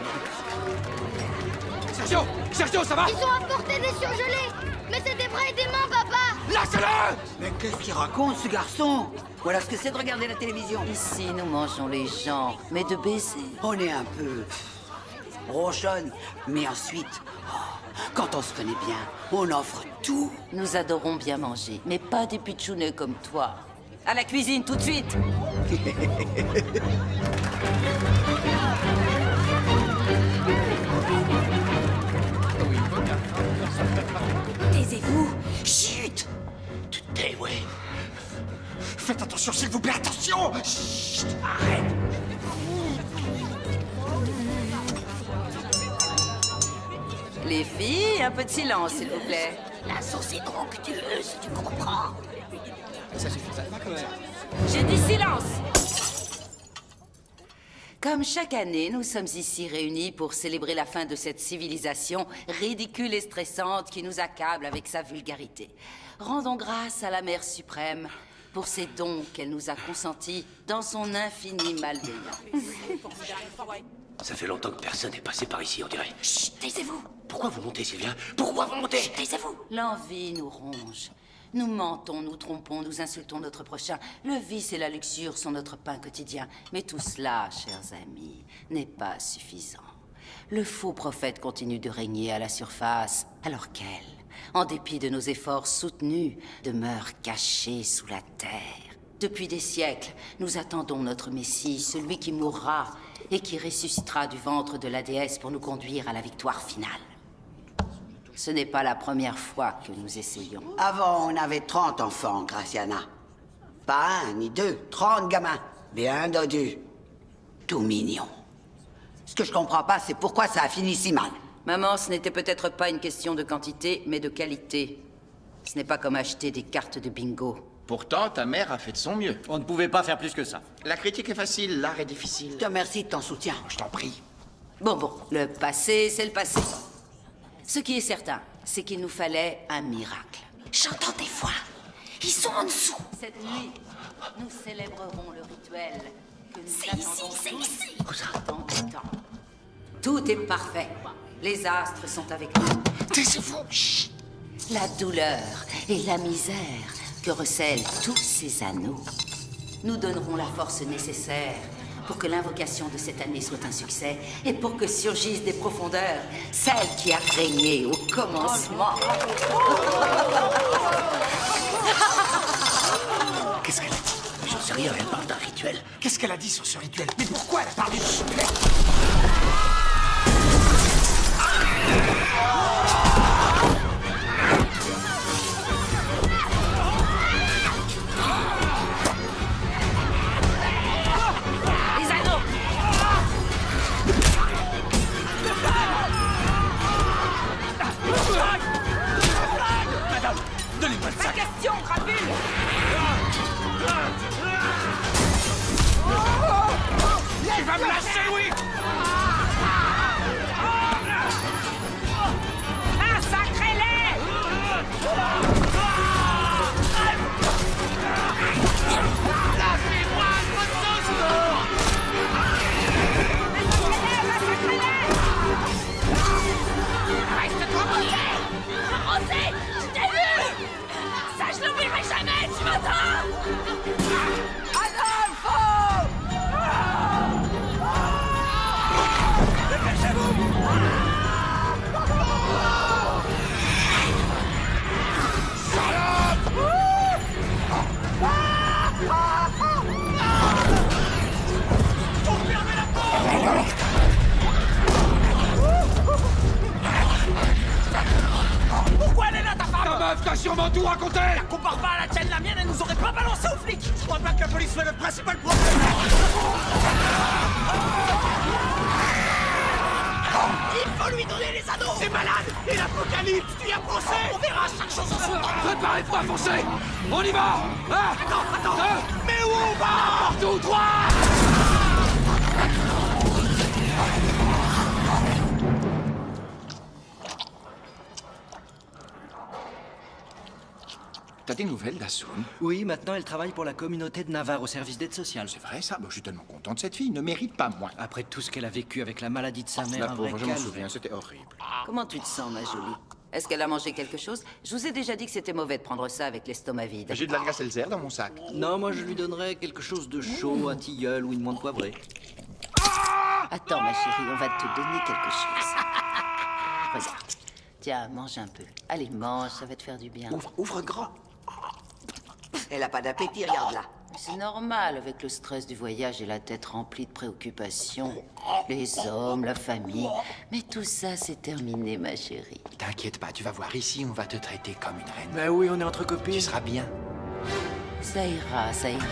Sergio! Sergio, ça va? Ils ont apporté des surgelés. Mais c'est des bras et des mains, papa. Lâche-le! Mais qu'est-ce qu'il raconte, ce garçon? Voilà ce que c'est de regarder la télévision. Ici, nous mangeons les gens, mais de baiser. On est un peu... ronchonne. Mais ensuite, quand on se connaît bien, on offre tout. Nous adorons bien manger, mais pas des pitchouneux comme toi. À la cuisine, tout de suite. Taisez-vous. Chut. Tu te tais, ouais. Faites attention, s'il vous plaît, attention. Chut. Arrête. Les filles, un peu de silence, s'il vous plaît. La sauce est trop onctueuse, tu comprends? Ça suffit, ça va quand même. J'ai dit silence! Comme chaque année, nous sommes ici réunis pour célébrer la fin de cette civilisation ridicule et stressante qui nous accable avec sa vulgarité. Rendons grâce à la Mère suprême pour ces dons qu'elle nous a consentis dans son infinie malveillance. Ça fait longtemps que personne n'est passé par ici, on dirait. Chut, taisez-vous. Pourquoi vous montez, Sylvia? Pourquoi vous montez? Chut, taisez-vous. L'envie nous ronge. Nous mentons, nous trompons, nous insultons notre prochain. Le vice et la luxure sont notre pain quotidien. Mais tout cela, chers amis, n'est pas suffisant. Le faux prophète continue de régner à la surface, alors qu'elle, en dépit de nos efforts soutenus, demeure cachée sous la terre. Depuis des siècles, nous attendons notre Messie, celui qui mourra et qui ressuscitera du ventre de la déesse pour nous conduire à la victoire finale. Ce n'est pas la première fois que nous essayons. Avant, on avait 30 enfants, Graciana. Pas un, ni deux, 30 gamins. Bien dodus. Tout mignons. Ce que je comprends pas, c'est pourquoi ça a fini si mal. Maman, ce n'était peut-être pas une question de quantité, mais de qualité. Ce n'est pas comme acheter des cartes de bingo. Pourtant, ta mère a fait de son mieux. On ne pouvait pas faire plus que ça. La critique est facile, l'art est difficile. Je te remercie de ton soutien. Je t'en prie. Bon, le passé, c'est le passé. Ce qui est certain, c'est qu'il nous fallait un miracle. J'entends des voix. Ils sont en dessous. Cette nuit, nous célébrerons le rituel que nous C'est ici, attendons c'est tous ici. tant de temps. Tout est parfait. Les astres sont avec nous. Taisez-vous. Chut. La douleur et la misère que recèlent tous ces anneaux nous donneront la force nécessaire pour que l'invocation de cette année soit un succès et pour que surgisse des profondeurs celle qui a régné au commencement. Qu'est-ce qu'elle a dit? J'en sais rien, elle parle d'un rituel. Qu'est-ce qu'elle a dit sur ce rituel? Mais pourquoi elle a parlé de rituel? Donnez-moi le sac. Question, crapule! Tu vas me lâcher, oui. Massacrez-les! Lâchez-moi, Reste tranquille. Rosé, je t'ai vu. Ça, je l'oublierai jamais, tu m'entends? Adolfo! sûrement tout raconté. La compare pas à la tienne, la mienne, elle nous aurait pas balancé aux flics. Je crois pas que la police soit notre principal problème. Il faut lui donner les anneaux. C'est malade. Et l'apocalypse, tu y as pensé? On verra chaque chose en son temps. Préparez-vous à foncer. On y va. Ah, Attends. Mais où on va? Partout, droit. T'as des nouvelles d'Assoun? Oui, maintenant elle travaille pour la communauté de Navarre au service d'aide sociale. C'est vrai ça? Bon, je suis tellement content de cette fille, ne mérite pas moins. Après tout ce qu'elle a vécu avec la maladie de sa mère, La un vrai pauvre, je m'en calvaire. souviens, c'était horrible. Comment tu te sens, ma jolie? Est-ce qu'elle a mangé quelque chose? Je vous ai déjà dit que c'était mauvais de prendre ça avec l'estomac vide. J'ai de l'Alka-Seltzer dans mon sac. Non, moi je lui donnerais quelque chose de chaud, un tilleul ou une menthe poivrée. Attends, ma chérie, on va te donner quelque chose. Regarde. Tiens, mange un peu. Allez, mange, ça va te faire du bien. Ouvre grand. Elle a pas d'appétit, regarde-la. C'est normal, avec le stress du voyage et la tête remplie de préoccupations. Les hommes, la famille. Mais tout ça, c'est terminé, ma chérie. T'inquiète pas, tu vas voir, ici, on va te traiter comme une reine. Bah oui, on est entre copines. Tu seras bien. Ça ira, ça ira.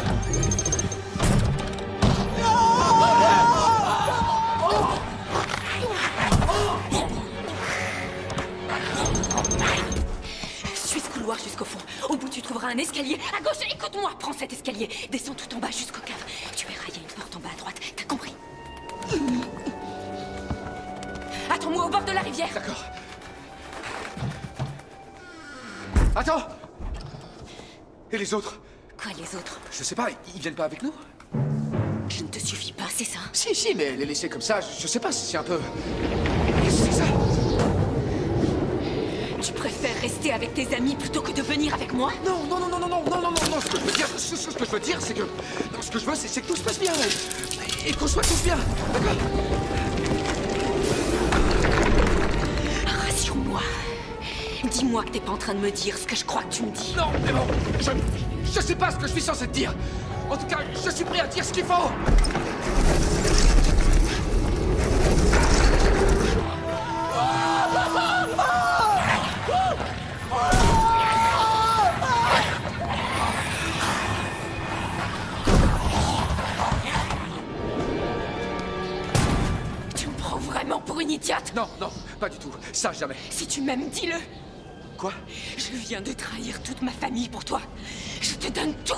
Suis ce couloir jusqu'au fond. Au bout, tu trouveras un escalier. À gauche, écoute-moi, prends cet escalier. Descends tout en bas jusqu'au cave. Tu verras, il y a une porte en bas à droite. T'as compris? Attends-moi au bord de la rivière. D'accord. Attends! Et les autres? Quoi, les autres? Je sais pas, ils viennent pas avec nous? Je ne te suffis pas, c'est ça? Si, mais les laisser comme ça, je sais pas, c'est un peu... C'est ça. Tu préfères rester avec tes amis plutôt que de venir avec moi? Non, ce que je veux dire, ce que je veux dire, c'est que... Non, ce que je veux, c'est que tout se passe bien, et qu'on soit tous bien, d'accord? Rassure-moi. Dis-moi que t'es pas en train de me dire ce que je crois que tu me dis. Non, mais bon, je sais pas ce que je suis censé te dire. En tout cas, je suis prêt à dire ce qu'il faut. Tu me prends vraiment pour une idiote? Non, pas du tout. Ça, jamais. Si tu m'aimes, dis-le. Quoi? Je viens de trahir toute ma famille pour toi. Je te donne tout.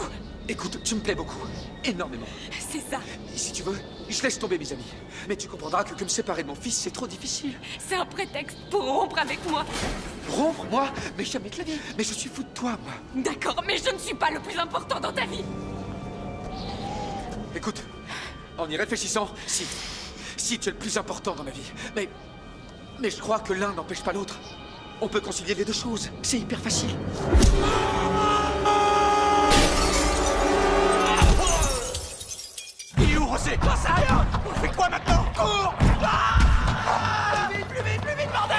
Écoute, tu me plais beaucoup. Énormément. C'est ça. Si tu veux, je laisse tomber mes amis. Mais tu comprendras que me séparer de mon fils, c'est trop difficile. C'est un prétexte pour rompre avec moi. Rompre, moi? Mais jamais de la vie. Mais je suis fou de toi, moi. D'accord, mais je ne suis pas le plus important dans ta vie. Écoute, en y réfléchissant, si tu es le plus important dans ma vie. Mais je crois que l'un n'empêche pas l'autre. On peut concilier les deux choses. C'est hyper facile. Il est où, Rosé? J'en sais rien. On fait quoi maintenant? Cours! Plus vite, bordel!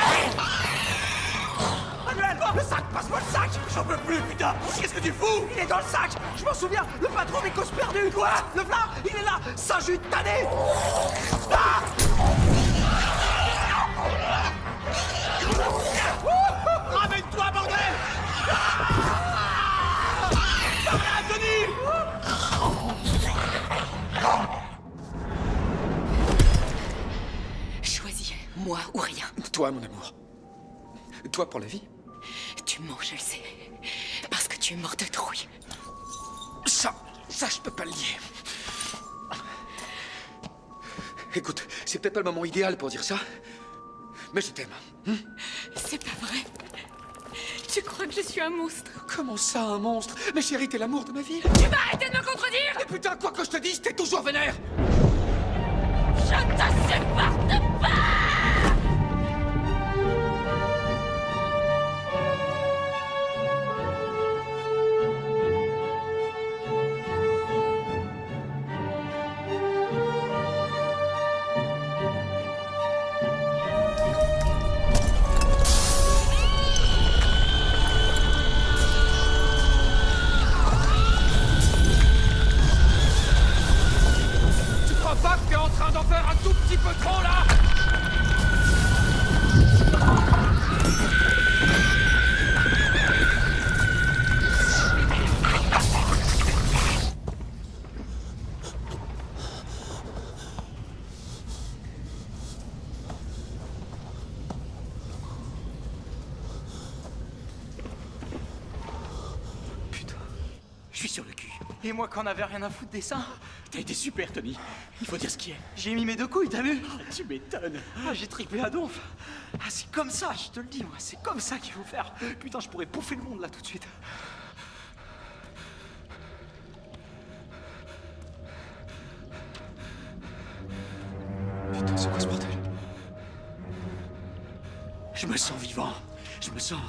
Manuel, le sac, passe-moi le sac! J'en peux plus, putain! Qu'est-ce que tu fous? Il est dans le sac! Je m'en souviens, le patron des causes perdues! Quoi? Le v'là, il est là! Saint-Jude tanné! Ah! Ramène-toi, bordel! Anthony! Choisis, moi ou rien. Toi, mon amour. Toi pour la vie. Tu mens, je le sais. Parce que tu es mort de trouille. Ça, je peux pas le nier. Écoute, c'est peut-être pas le moment idéal pour dire ça, mais je t'aime. C'est pas vrai. Tu crois que je suis un monstre? Comment ça, un monstre? Mais chérie, t'es l'amour de ma vie. Tu vas arrêter de me contredire! Mais putain, quoi que je te dise, t'es toujours vénère. Je te supporte pas! Pas que t'es en train d'en faire un tout petit peu trop là. Et moi qu'on avait rien à foutre des seins. T'as été super, Tony. Il faut dire ce qui est. J'ai mis mes 2 couilles, t'as vu? Tu m'étonnes. Ah, j'ai triplé à donf. Ah, c'est comme ça, je te le dis, moi. C'est comme ça qu'il faut faire. Putain, je pourrais bouffer le monde là tout de suite. Putain, c'est quoi ce bordel? Je me sens vivant. Je me sens...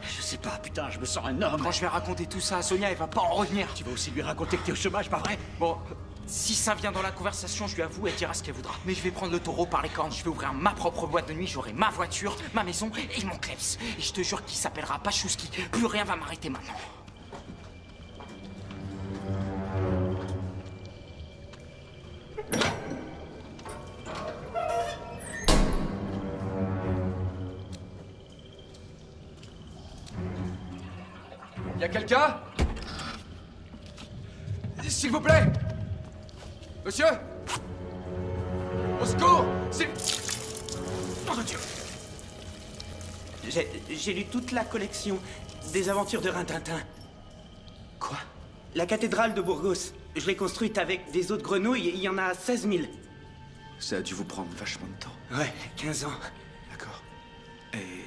Je sais pas, putain, je me sens un homme. Quand je vais raconter tout ça à Sonia, elle va pas en revenir. Tu vas aussi lui raconter que t'es au chômage, pas vrai? Bon, si ça vient dans la conversation, je lui avoue, elle dira ce qu'elle voudra. Mais je vais prendre le taureau par les cornes, je vais ouvrir ma propre boîte de nuit, j'aurai ma voiture, ma maison et mon kleps. Et je te jure qu'il s'appellera Pachouski. Plus rien va m'arrêter maintenant. Y a quelqu'un? S'il vous plaît! Monsieur? Au secours! Oh Dieu! J'ai lu toute la collection des aventures de Rintintin. Quoi? La cathédrale de Burgos. Je l'ai construite avec des os de grenouille, il y en a 16 000. Ça a dû vous prendre vachement de temps. Ouais, 15 ans. D'accord. Et...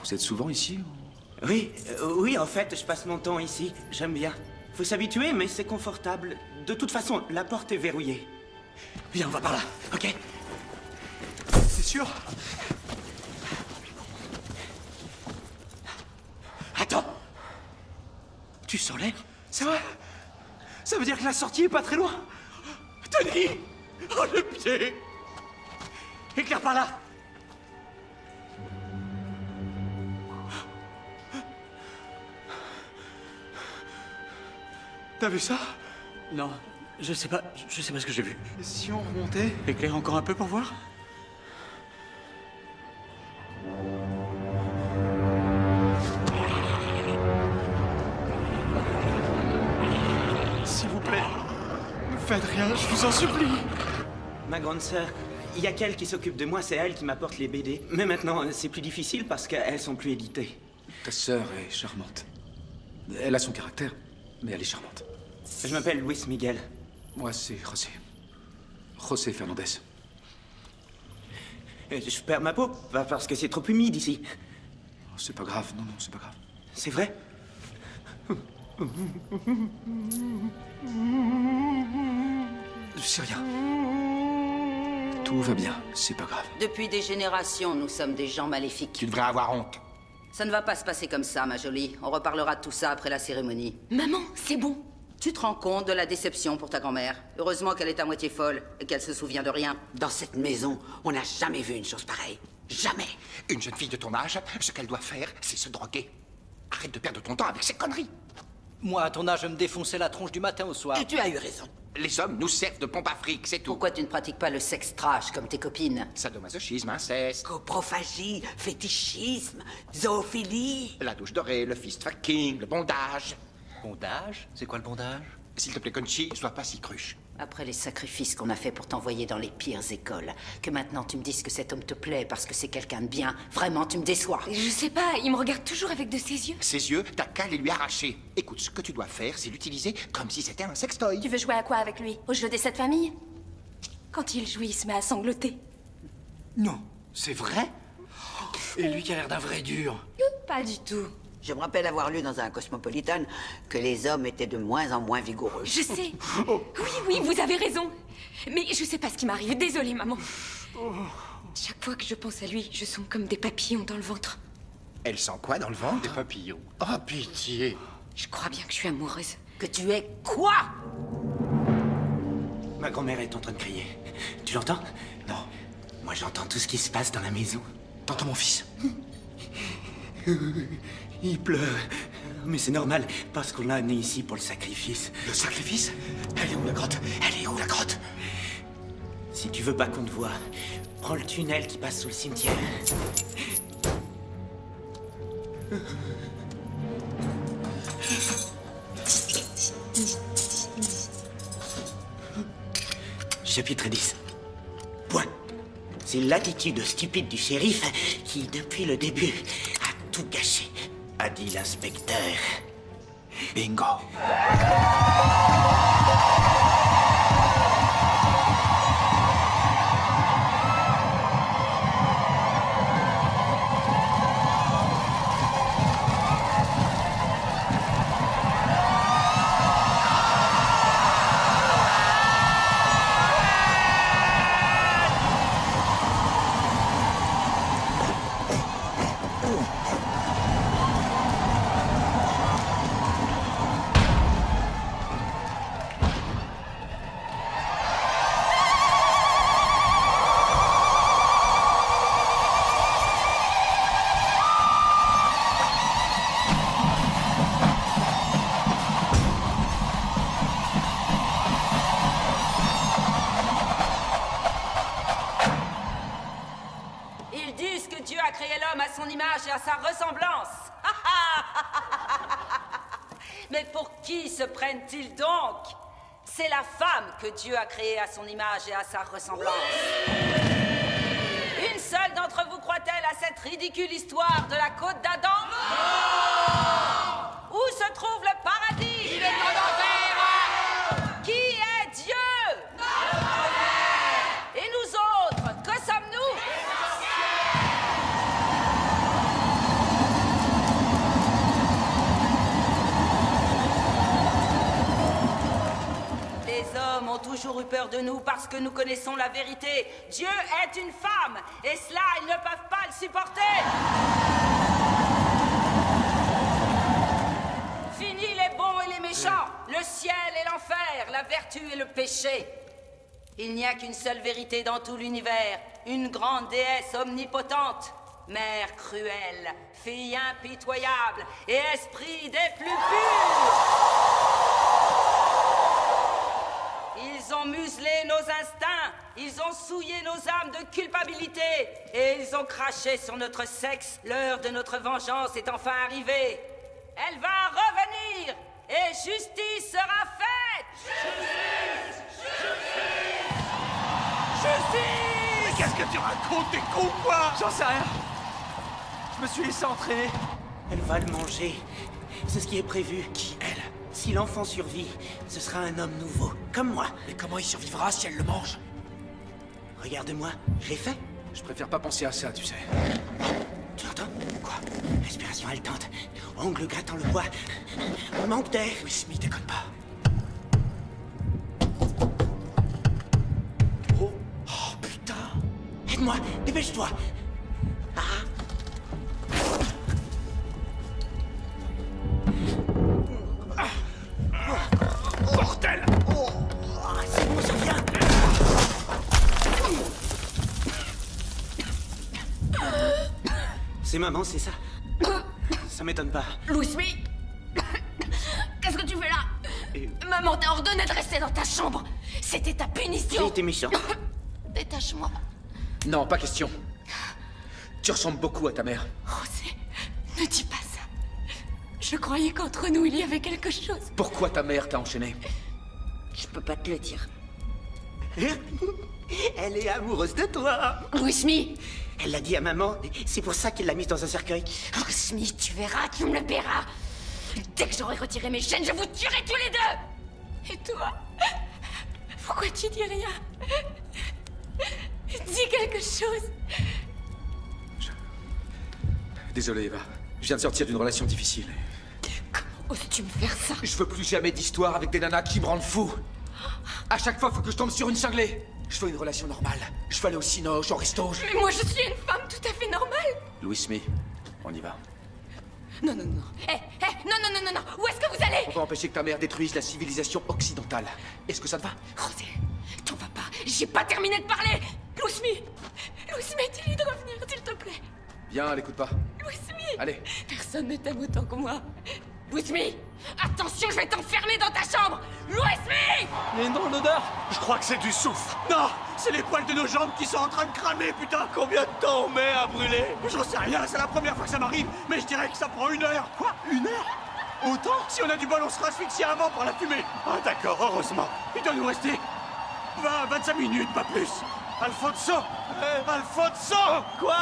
vous êtes souvent ici ou... Oui, en fait, je passe mon temps ici. J'aime bien. Faut s'habituer, mais c'est confortable. De toute façon, la porte est verrouillée. Viens, on va par là, ok? C'est sûr? Attends! Tu sens l'air? C'est vrai? Ça veut dire que la sortie est pas très loin? Tony! Oh, le pied! Éclaire par là! T'as vu ça? Non, je sais pas ce que j'ai vu. Et si on remontait? Éclaire encore un peu pour voir? S'il vous plaît, ne faites rien, je vous en supplie. Ma grande sœur, il y a qu'elle qui s'occupe de moi, c'est elle qui m'apporte les BD. Mais maintenant, c'est plus difficile parce qu'elles sont plus éditées. Ta sœur est charmante. Elle a son caractère, mais elle est charmante. Je m'appelle Luis Miguel. Moi, c'est José. José Fernandez. Je perds ma peau parce que c'est trop humide ici. C'est pas grave, non, c'est pas grave. C'est vrai? C'est rien. Tout va bien, c'est pas grave. Depuis des générations, nous sommes des gens maléfiques. Tu devrais avoir honte. Ça ne va pas se passer comme ça, ma jolie. On reparlera de tout ça après la cérémonie. Maman, c'est bon. Tu te rends compte de la déception pour ta grand-mère. Heureusement qu'elle est à moitié folle et qu'elle se souvient de rien. Dans cette maison, on n'a jamais vu une chose pareille. Jamais. Une jeune fille de ton âge, ce qu'elle doit faire, c'est se droguer. Arrête de perdre ton temps avec ces conneries. Moi, à ton âge, je me défonçais la tronche du matin au soir. Et tu as eu raison. Les hommes nous servent de pompe à fric, c'est tout. Pourquoi tu ne pratiques pas le sexe trash comme tes copines? Sadomasochisme, inceste. Coprophagie, fétichisme, zoophilie. La douche dorée, le fist fucking, le bondage. Bondage? C'est quoi le bondage? S'il te plaît, Conchi, sois pas si cruche. Après les sacrifices qu'on a fait pour t'envoyer dans les pires écoles, que maintenant tu me dises que cet homme te plaît parce que c'est quelqu'un de bien, vraiment, tu me déçois. Je sais pas, il me regarde toujours avec de ses yeux. Ses yeux, t'as qu'à les lui arracher. Écoute, ce que tu dois faire, c'est l'utiliser comme si c'était un sextoy. Tu veux jouer à quoi avec lui? Au jeu des 7 familles? Quand il joue, il se met à sangloter. Non, c'est vrai? Et lui qui a l'air d'un vrai dur. Pas du tout. Je me rappelle avoir lu dans un Cosmopolitan que les hommes étaient de moins en moins vigoureux. Je sais. Oui, vous avez raison. Mais je sais pas ce qui m'arrive. Désolée, maman. Chaque fois que je pense à lui, je sens comme des papillons dans le ventre. Elle sent quoi dans le ventre? Des papillons. Oh, pitié. Je crois bien que je suis amoureuse. Que tu es quoi? Ma grand-mère est en train de crier. Tu l'entends? Non. Moi, j'entends tout ce qui se passe dans la maison. T'entends mon fils? Il pleure. Mais c'est normal, parce qu'on l'a amené ici pour le sacrifice. Le sacrifice? Elle est où la grotte? Elle est où la grotte? Si tu veux pas qu'on te voie, prends le tunnel qui passe sous le cimetière. Chapitre 10. Point. C'est l'attitude stupide du shérif qui, depuis le début, a tout gâché, a dit l'inspecteur. Bingo. image et à sa ressemblance. Mais pour qui se prennent-ils donc? C'est la femme que Dieu a créée à son image et à sa ressemblance. Une seule d'entre vous croit-elle à cette ridicule histoire de la côte d'Adam? Où se trouve le paradis? Il est en enfer. Qui est Dieu? Et nous autres, que sommes-nous? Les hommes ont toujours eu peur de nous parce que nous connaissons la vérité. Dieu est une femme, et cela, ils ne peuvent pas le supporter. Fini les bons et les méchants, le ciel et l'enfer, la vertu et le péché. Il n'y a qu'une seule vérité dans tout l'univers, une grande déesse omnipotente, mère cruelle, fille impitoyable et esprit des plus purs. Ils ont muselé nos instincts, ils ont souillé nos âmes de culpabilité et ils ont craché sur notre sexe. L'heure de notre vengeance est enfin arrivée. Elle va revenir et justice sera faite. Justice! Justice! Justice! Mais qu'est-ce que tu racontes, t'es con quoi? J'en sais rien. Je me suis laissé entraîner. Elle va le manger. C'est ce qui est prévu. Qui, elle? Si l'enfant survit, ce sera un homme nouveau, comme moi. Mais comment il survivra si elle le mange? Regarde-moi, je l'ai fait. Je préfère pas penser à ça, tu sais. Tu entends? Quoi? Respiration haletante, ongles grattant le bois. Manque d'air. Oui, Smith, déconne pas. Oh putain! Aide-moi, dépêche-toi. Bordel! C'est bon, ça vient. C'est maman, c'est ça? Ça m'étonne pas. Louis Smith, qu'est-ce que tu fais là? Maman t'a ordonné de rester dans ta chambre. C'était ta punition. J'ai été méchant. Détache-moi. Non, pas question. Tu ressembles beaucoup à ta mère. José, ne dis pas ça. Je croyais qu'entre nous, il y avait quelque chose. Pourquoi ta mère t'a enchaîné? Je peux pas te le dire. Elle est amoureuse de toi. Louis Smith. Elle l'a dit à maman, c'est pour ça qu'elle l'a mise dans un cercueil. Louis Smith, tu verras, tu me le paieras. Dès que j'aurai retiré mes chaînes, je vous tuerai tous les deux. Et toi? Pourquoi tu dis rien? Dis quelque chose. Désolé, Eva. Je viens de sortir d'une relation difficile. Comment oses-tu me faire ça? Je veux plus jamais d'histoire avec des nanas qui me rendent fou. À chaque fois, faut que je tombe sur une cinglée. Je veux une relation normale. Je veux aller au cinoche, au resto. Mais moi, je suis une femme tout à fait normale. Louis Smith, on y va. Non, non, non. Non. Où est-ce que vous allez? On va empêcher que ta mère détruise la civilisation occidentale. Est-ce que ça te va? José, t'en vas pas. J'ai pas terminé de parler. Louis Smith, dis-lui de revenir, s'il te plaît. Viens, elle écoute pas. Louis Smith. Allez. Personne ne t'aime autant que moi. Louis Smith, attention, je vais t'enfermer dans ta chambre. Louis Smith. Mais non, l'odeur. Je crois que c'est du soufre. Non, c'est les poils de nos jambes qui sont en train de cramer, putain. Combien de temps on met à brûler? J'en sais rien, c'est la première fois que ça m'arrive, mais je dirais que ça prend 1 heure. Quoi? 1 heure? Autant? Si on a du bol, on sera asphyxié avant par la fumée. Ah d'accord, heureusement. Il doit nous rester 20, 25 minutes, pas plus. Alfonso Alfonso Quoi?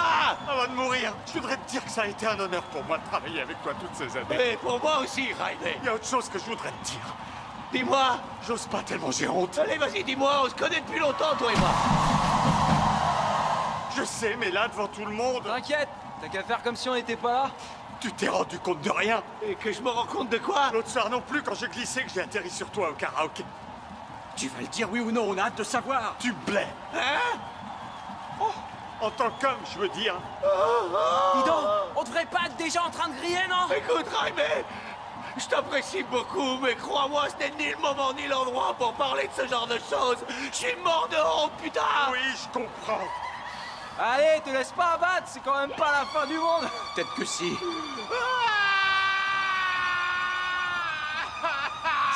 Avant de mourir, je voudrais te dire que ça a été un honneur pour moi de travailler avec toi toutes ces années. Et pour moi aussi, Jaime. Il y a autre chose que je voudrais te dire. Dis-moi. J'ose pas tellement j'ai honte. Allez, vas-y, dis-moi, on se connaît depuis longtemps, toi et moi. Je sais, mais là, devant tout le monde... T'inquiète, t'as qu'à faire comme si on n'était pas là. Tu t'es rendu compte de rien. Et que je me rends compte de quoi? L'autre soir non plus, quand j'ai glissé, que j'ai atterri sur toi au karaoké. Tu vas le dire oui ou non, on a hâte de savoir. Tu blais. Hein? Oh, en tant qu'homme, je veux dire. Dis donc, on devrait pas être déjà en train de griller, non? Écoute, Jaime, je t'apprécie beaucoup, mais crois-moi, ce n'est ni le moment ni l'endroit pour parler de ce genre de choses. Je suis mort de honte, putain! Oui, je comprends. Allez, te laisse pas abattre, c'est quand même pas la fin du monde. Peut-être que si.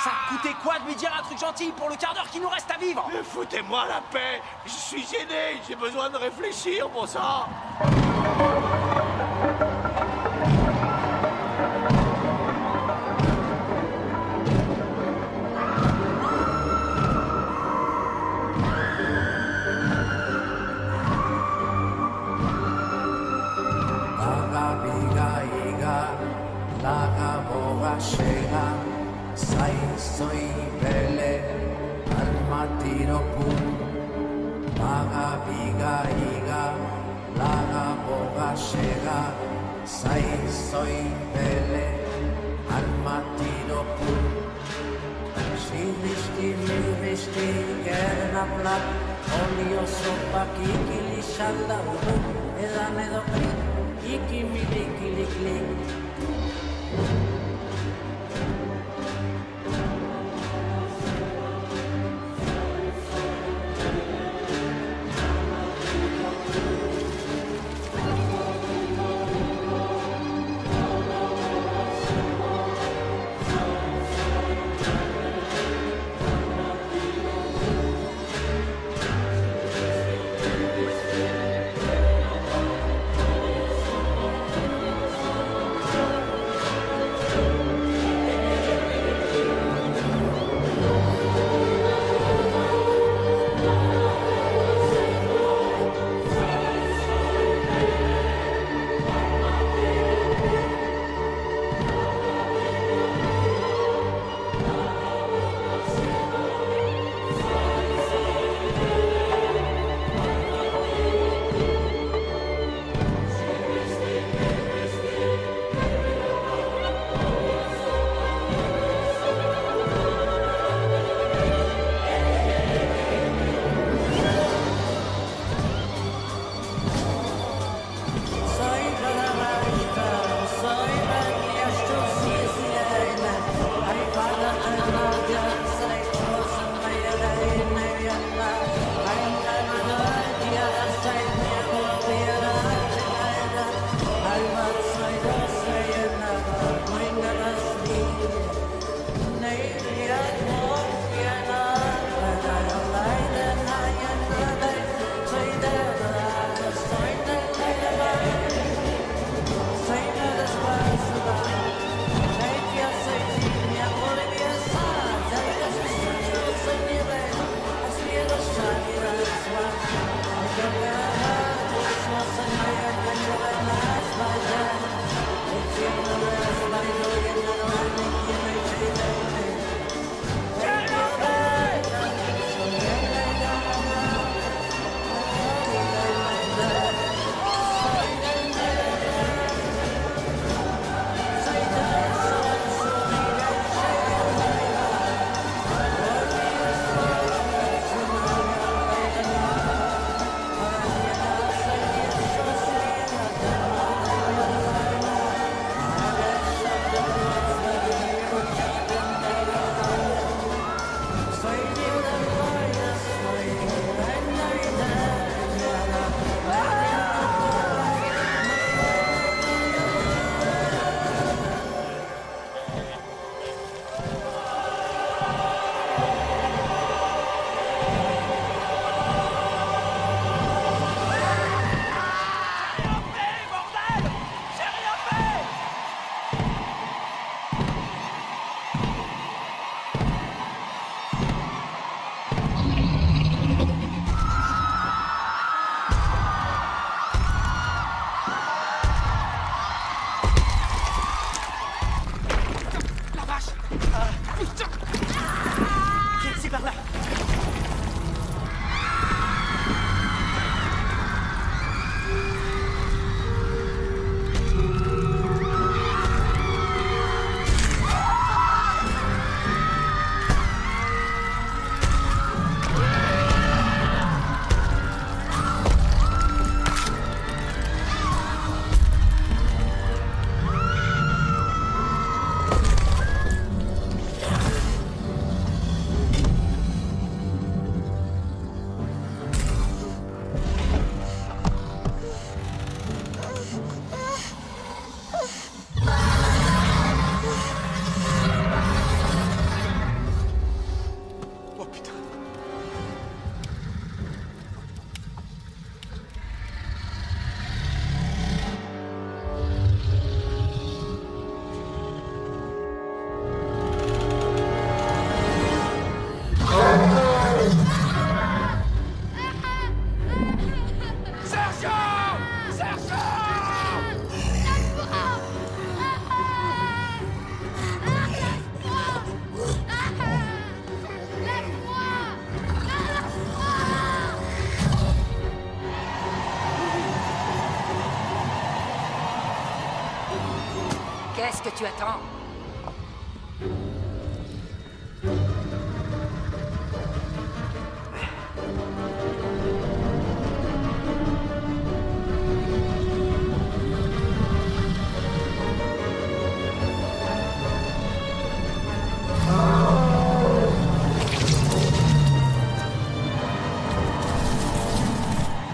Ça te coûtait quoi de lui dire un truc gentil pour le quart d'heure qui nous reste à vivre? Foutez-moi la paix. Je suis gêné, j'ai besoin de réfléchir pour ça. Soy belle al mattino pum Maga biga iga Laga boga shega Sai soy belle al mattino pum Shivishti milvishti gerna plat Olio sopa kiki li shalla ubu Edane do klik Iki miliki li klik Qu'est-ce que tu attends?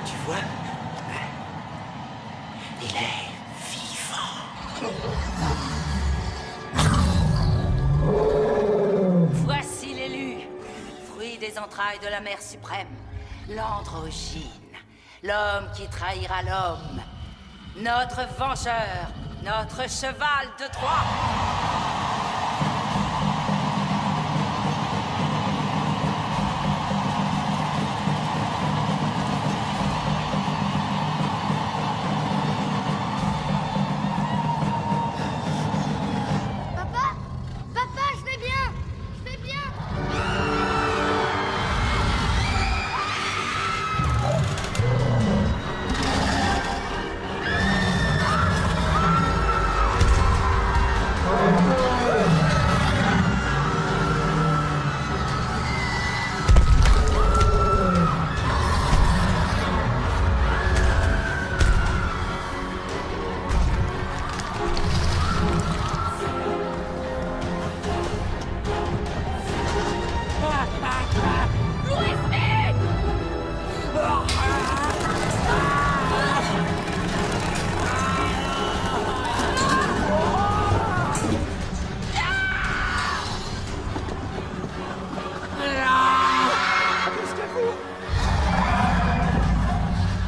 Tu vois? Il est vivant. Voici l'élu, fruit des entrailles de la mère suprême, l'androgyne, l'homme qui trahira l'homme, notre vengeur, notre cheval de Troie. Papa? Papa, je vais bien! Je vais bien!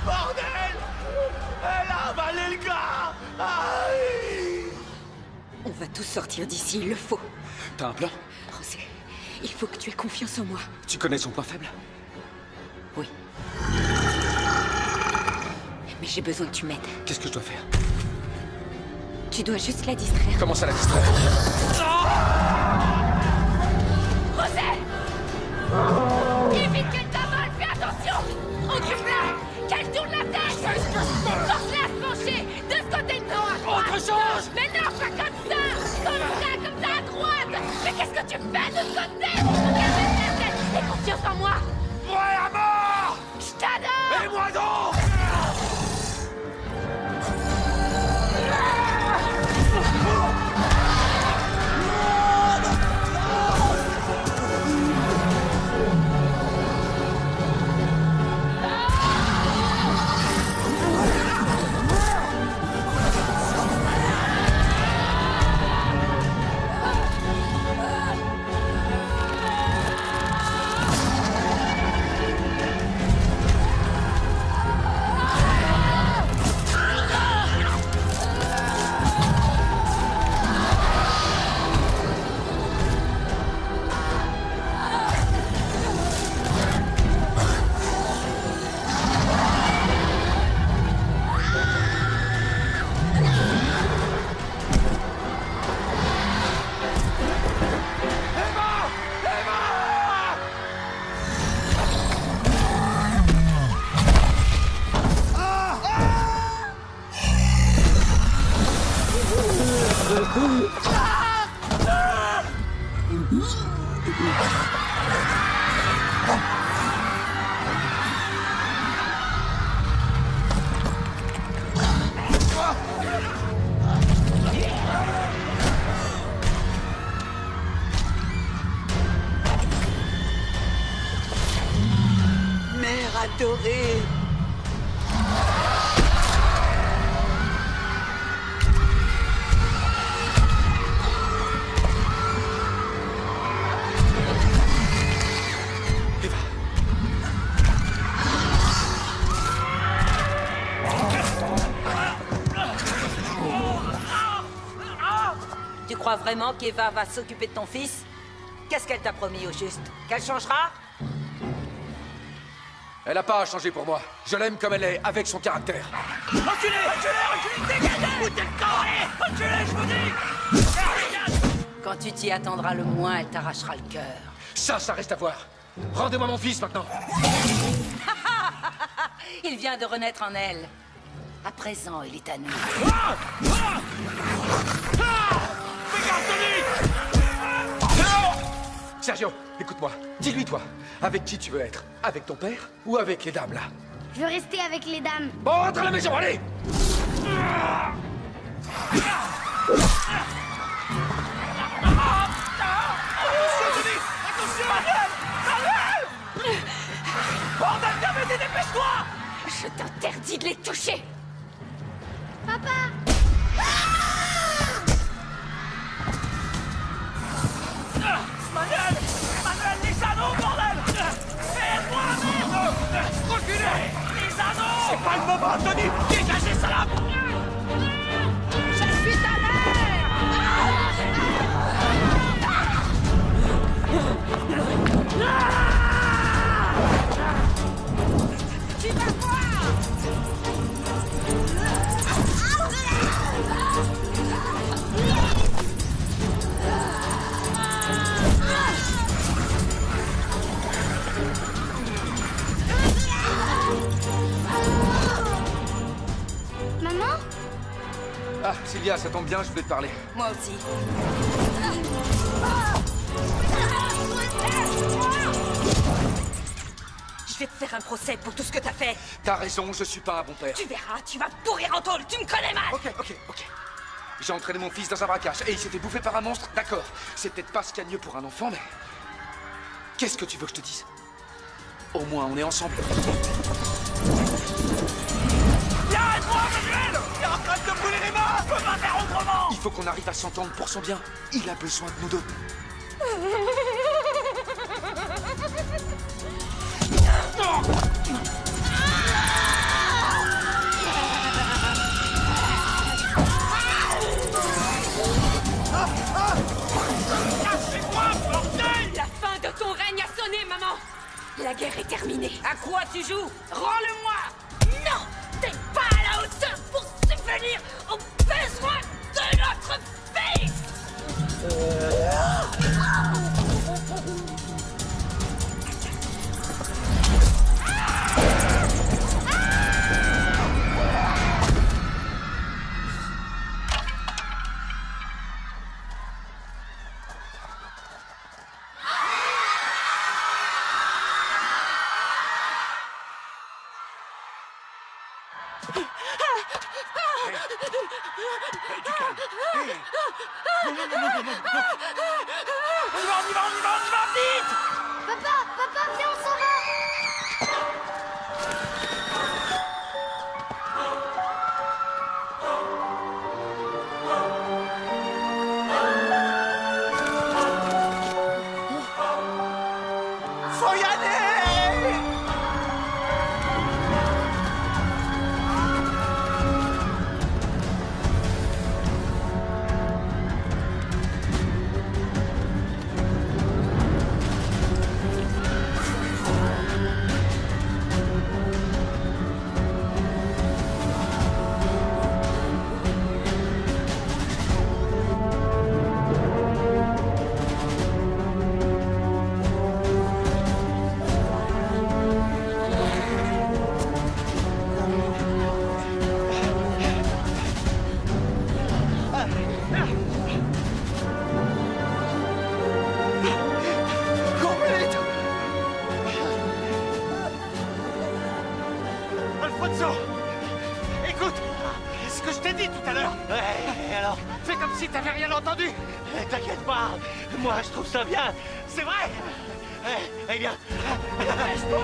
Bordel! Elle a avalé le gars! Aïe! On va tous sortir d'ici, il le faut. T'as un plan? José, il faut que tu aies confiance en moi. Tu connais son point faible? Oui. Mais j'ai besoin que tu m'aides. Qu'est-ce que je dois faire? Tu dois juste la distraire. Comment ça la distraire? José! Évite qu'elle t'avale, fais attention! Occupe-la! Qu'elle tourne la tête! Force-la à se pencher! De ce côté, non, à droite! Autre chose! Mais non, pas comme ça! Comme ça, à droite! Mais qu'est-ce que tu fais de ce côté? Regarde la tête! Aie confiance en moi! Ouais, à mort! Je t'adore! Et moi donc! Mère adorée! Tu crois vraiment qu'Eva va s'occuper de ton fils? Qu'est-ce qu'elle t'a promis au juste? Qu'elle changera? Elle a pas à changer pour moi. Je l'aime comme elle est, avec son caractère. Reculez! Reculez! Dégagez! Foutez le camp, allez! Reculez, je vous dis! Quand tu t'y attendras le moins, elle t'arrachera le cœur. Ça reste à voir. Rendez-moi mon fils maintenant. Il vient de renaître en elle. À présent, il est à nous. Sergio, écoute-moi. Dis-lui, toi, avec qui tu veux être? Avec ton père ou avec les dames, là? Je veux rester avec les dames. Bon, rentre à la maison, allez! Bordel, David, dépêche-toi! Je t'interdis de les toucher! Papa! Manuel! Manuel, les anneaux, bordel! Aide-moi, merde! Reculez! Les anneaux! C'est pas le moment, Tony! Dégagez, salope! Je suis ta Tu vas voir! Maman? Ah, Sylvia, ça tombe bien, je voulais te parler. Moi aussi. Je vais te faire un procès pour tout ce que t'as fait. T'as raison, je suis pas un bon père. Tu verras, tu vas pourrir en tôle, tu me connais mal. Ok. J'ai entraîné mon fils dans un braquage et il s'est fait bouffer par un monstre, d'accord. C'est peut-être pas ce qu'il y a de mieux pour un enfant, mais... Qu'est-ce que tu veux que je te dise? Au moins, on est ensemble. Viens, aide-moi, Manuel! Il est en train de te brûler les mains! Je peux pas faire autrement! Il faut qu'on arrive à s'entendre pour son bien. Il a besoin de nous deux. Lâchez-moi, bordel! La fin de ton règne a sonné, maman! La guerre est terminée. À quoi tu joues? Rends-le-moi! Non! T'es pas à la hauteur pour subvenir aux besoins de notre fils! On y va, vite! Papa, viens, on s'en va! Faut y aller! Alfonso! Écoute! Ce que je t'ai dit tout à l'heure! Ouais, et alors? Fais comme si t'avais rien entendu! T'inquiète pas, moi je trouve ça bien, c'est vrai! Eh bien... Dépêche-toi!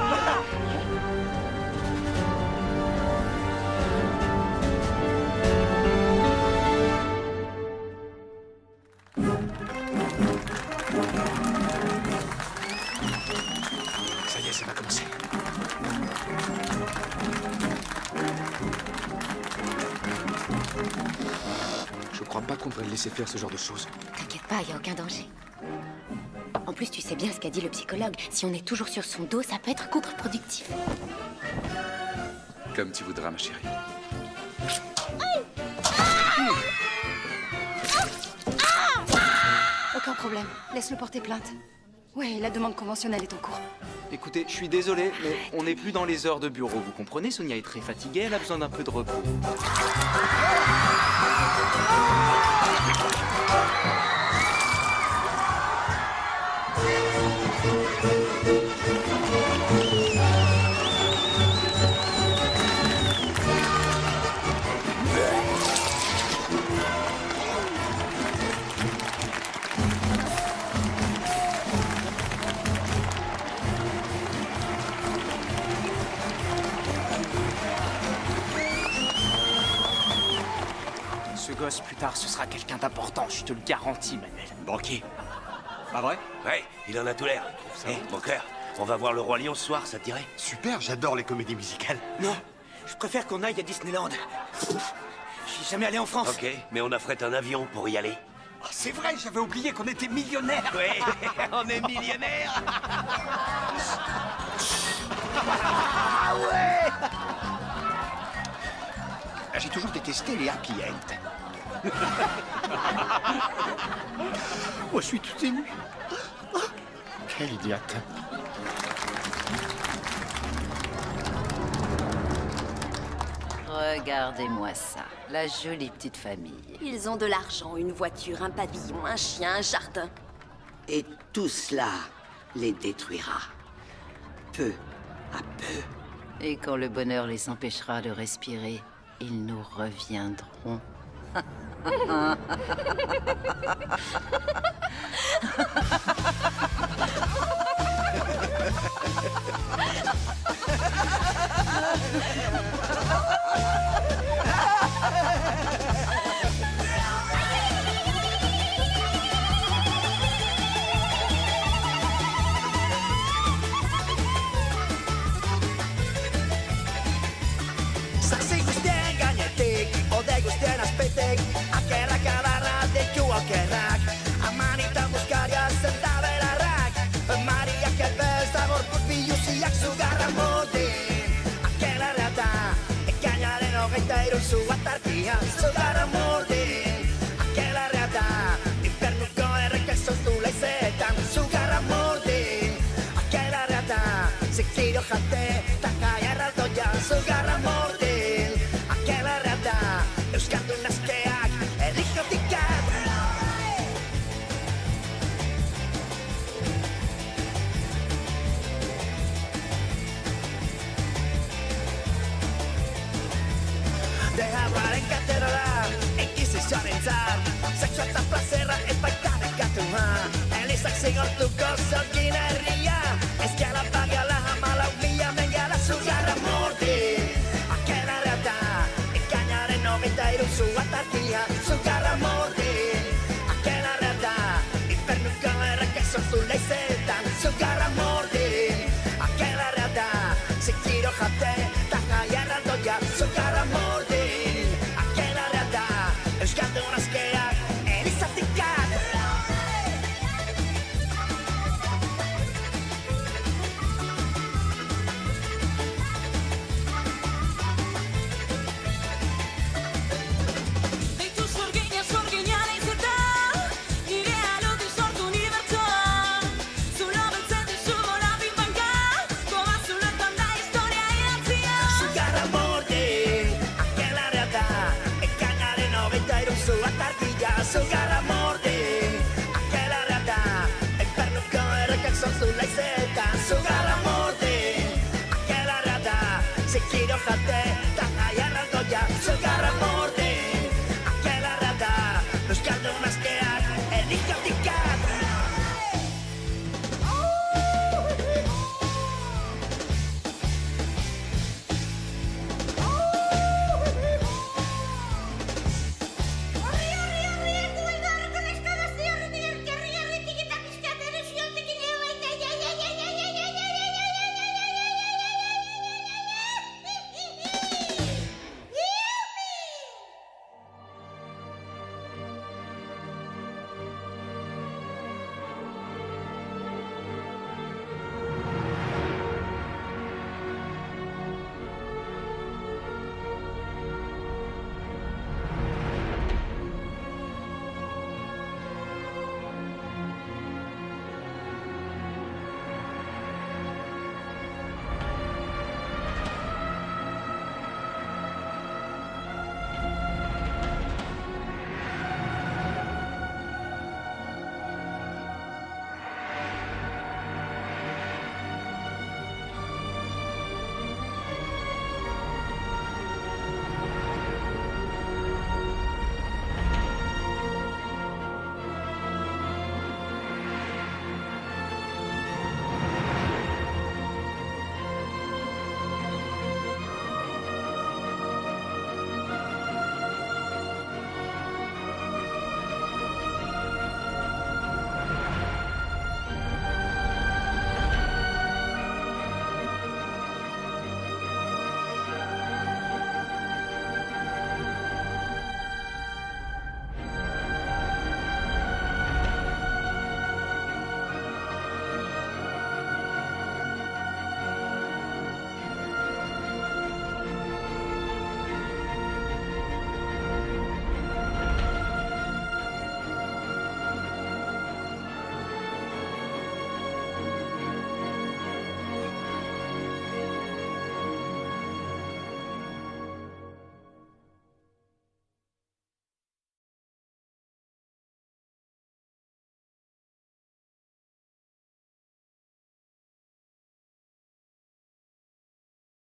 Ça y est, ça va commencer. Je crois pas qu'on devrait le laisser faire ce genre de choses. T'inquiète pas, y a aucun danger. En plus, tu sais bien ce qu'a dit le psychologue. Si on est toujours sur son dos, ça peut être contre-productif. Comme tu voudras, ma chérie. Aucun problème. Laisse-le porter plainte. Ouais, la demande conventionnelle est en cours. Écoutez, je suis désolé, mais on n'est plus dans les heures de bureau, vous comprenez? Sonia est très fatiguée, elle a besoin d'un peu de repos. Ce gosse, plus tard, ce sera quelqu'un d'important, je te le garantis, Manuel. Banquier. Pas vrai? Ouais, il en a tout l'air. Hé, mon cœur, on va voir le Roi Lion ce soir, ça te dirait? Super, j'adore les comédies musicales. Non, je préfère qu'on aille à Disneyland. Je suis jamais allé en France. Ok, mais on affrète un avion pour y aller. Oh, c'est vrai, j'avais oublié qu'on était millionnaires. Oui, on est millionnaires. Ah ouais. J'ai toujours détesté les happy end. Oh, je suis tout ému. Quelle idiote. Regardez-moi ça, la jolie petite famille. Ils ont de l'argent, une voiture, un pavillon, un chien, un jardin. Et tout cela les détruira. Peu à peu. Et quand le bonheur les empêchera de respirer, ils nous reviendront. Saksi guztien gainetik, ode guztien azpetek, akerrak adarra deitu aukerrak, amanita muskaria zenta belarrak, Mariak elbez da gorpuz biluziak zugarra moden, akelarra da, ekainaren 23 zu atartia, zugarra moden, akelarra da, infernuko errekak sortu laizetan, zugarra moden, akelarra da, zikiro jate, takai erraldoia, zugarra moden. Euskaldun askeak, errikotikak. Dehabaren katerola, inkisizioaren zar, sexua eta plazerra ez baita nekatua. Elizak zigortuko zorgin herria, ezkiala pagala hamalau mila mengala zugarra mordi. Akelarra da, ekainaren 23 zu atartia,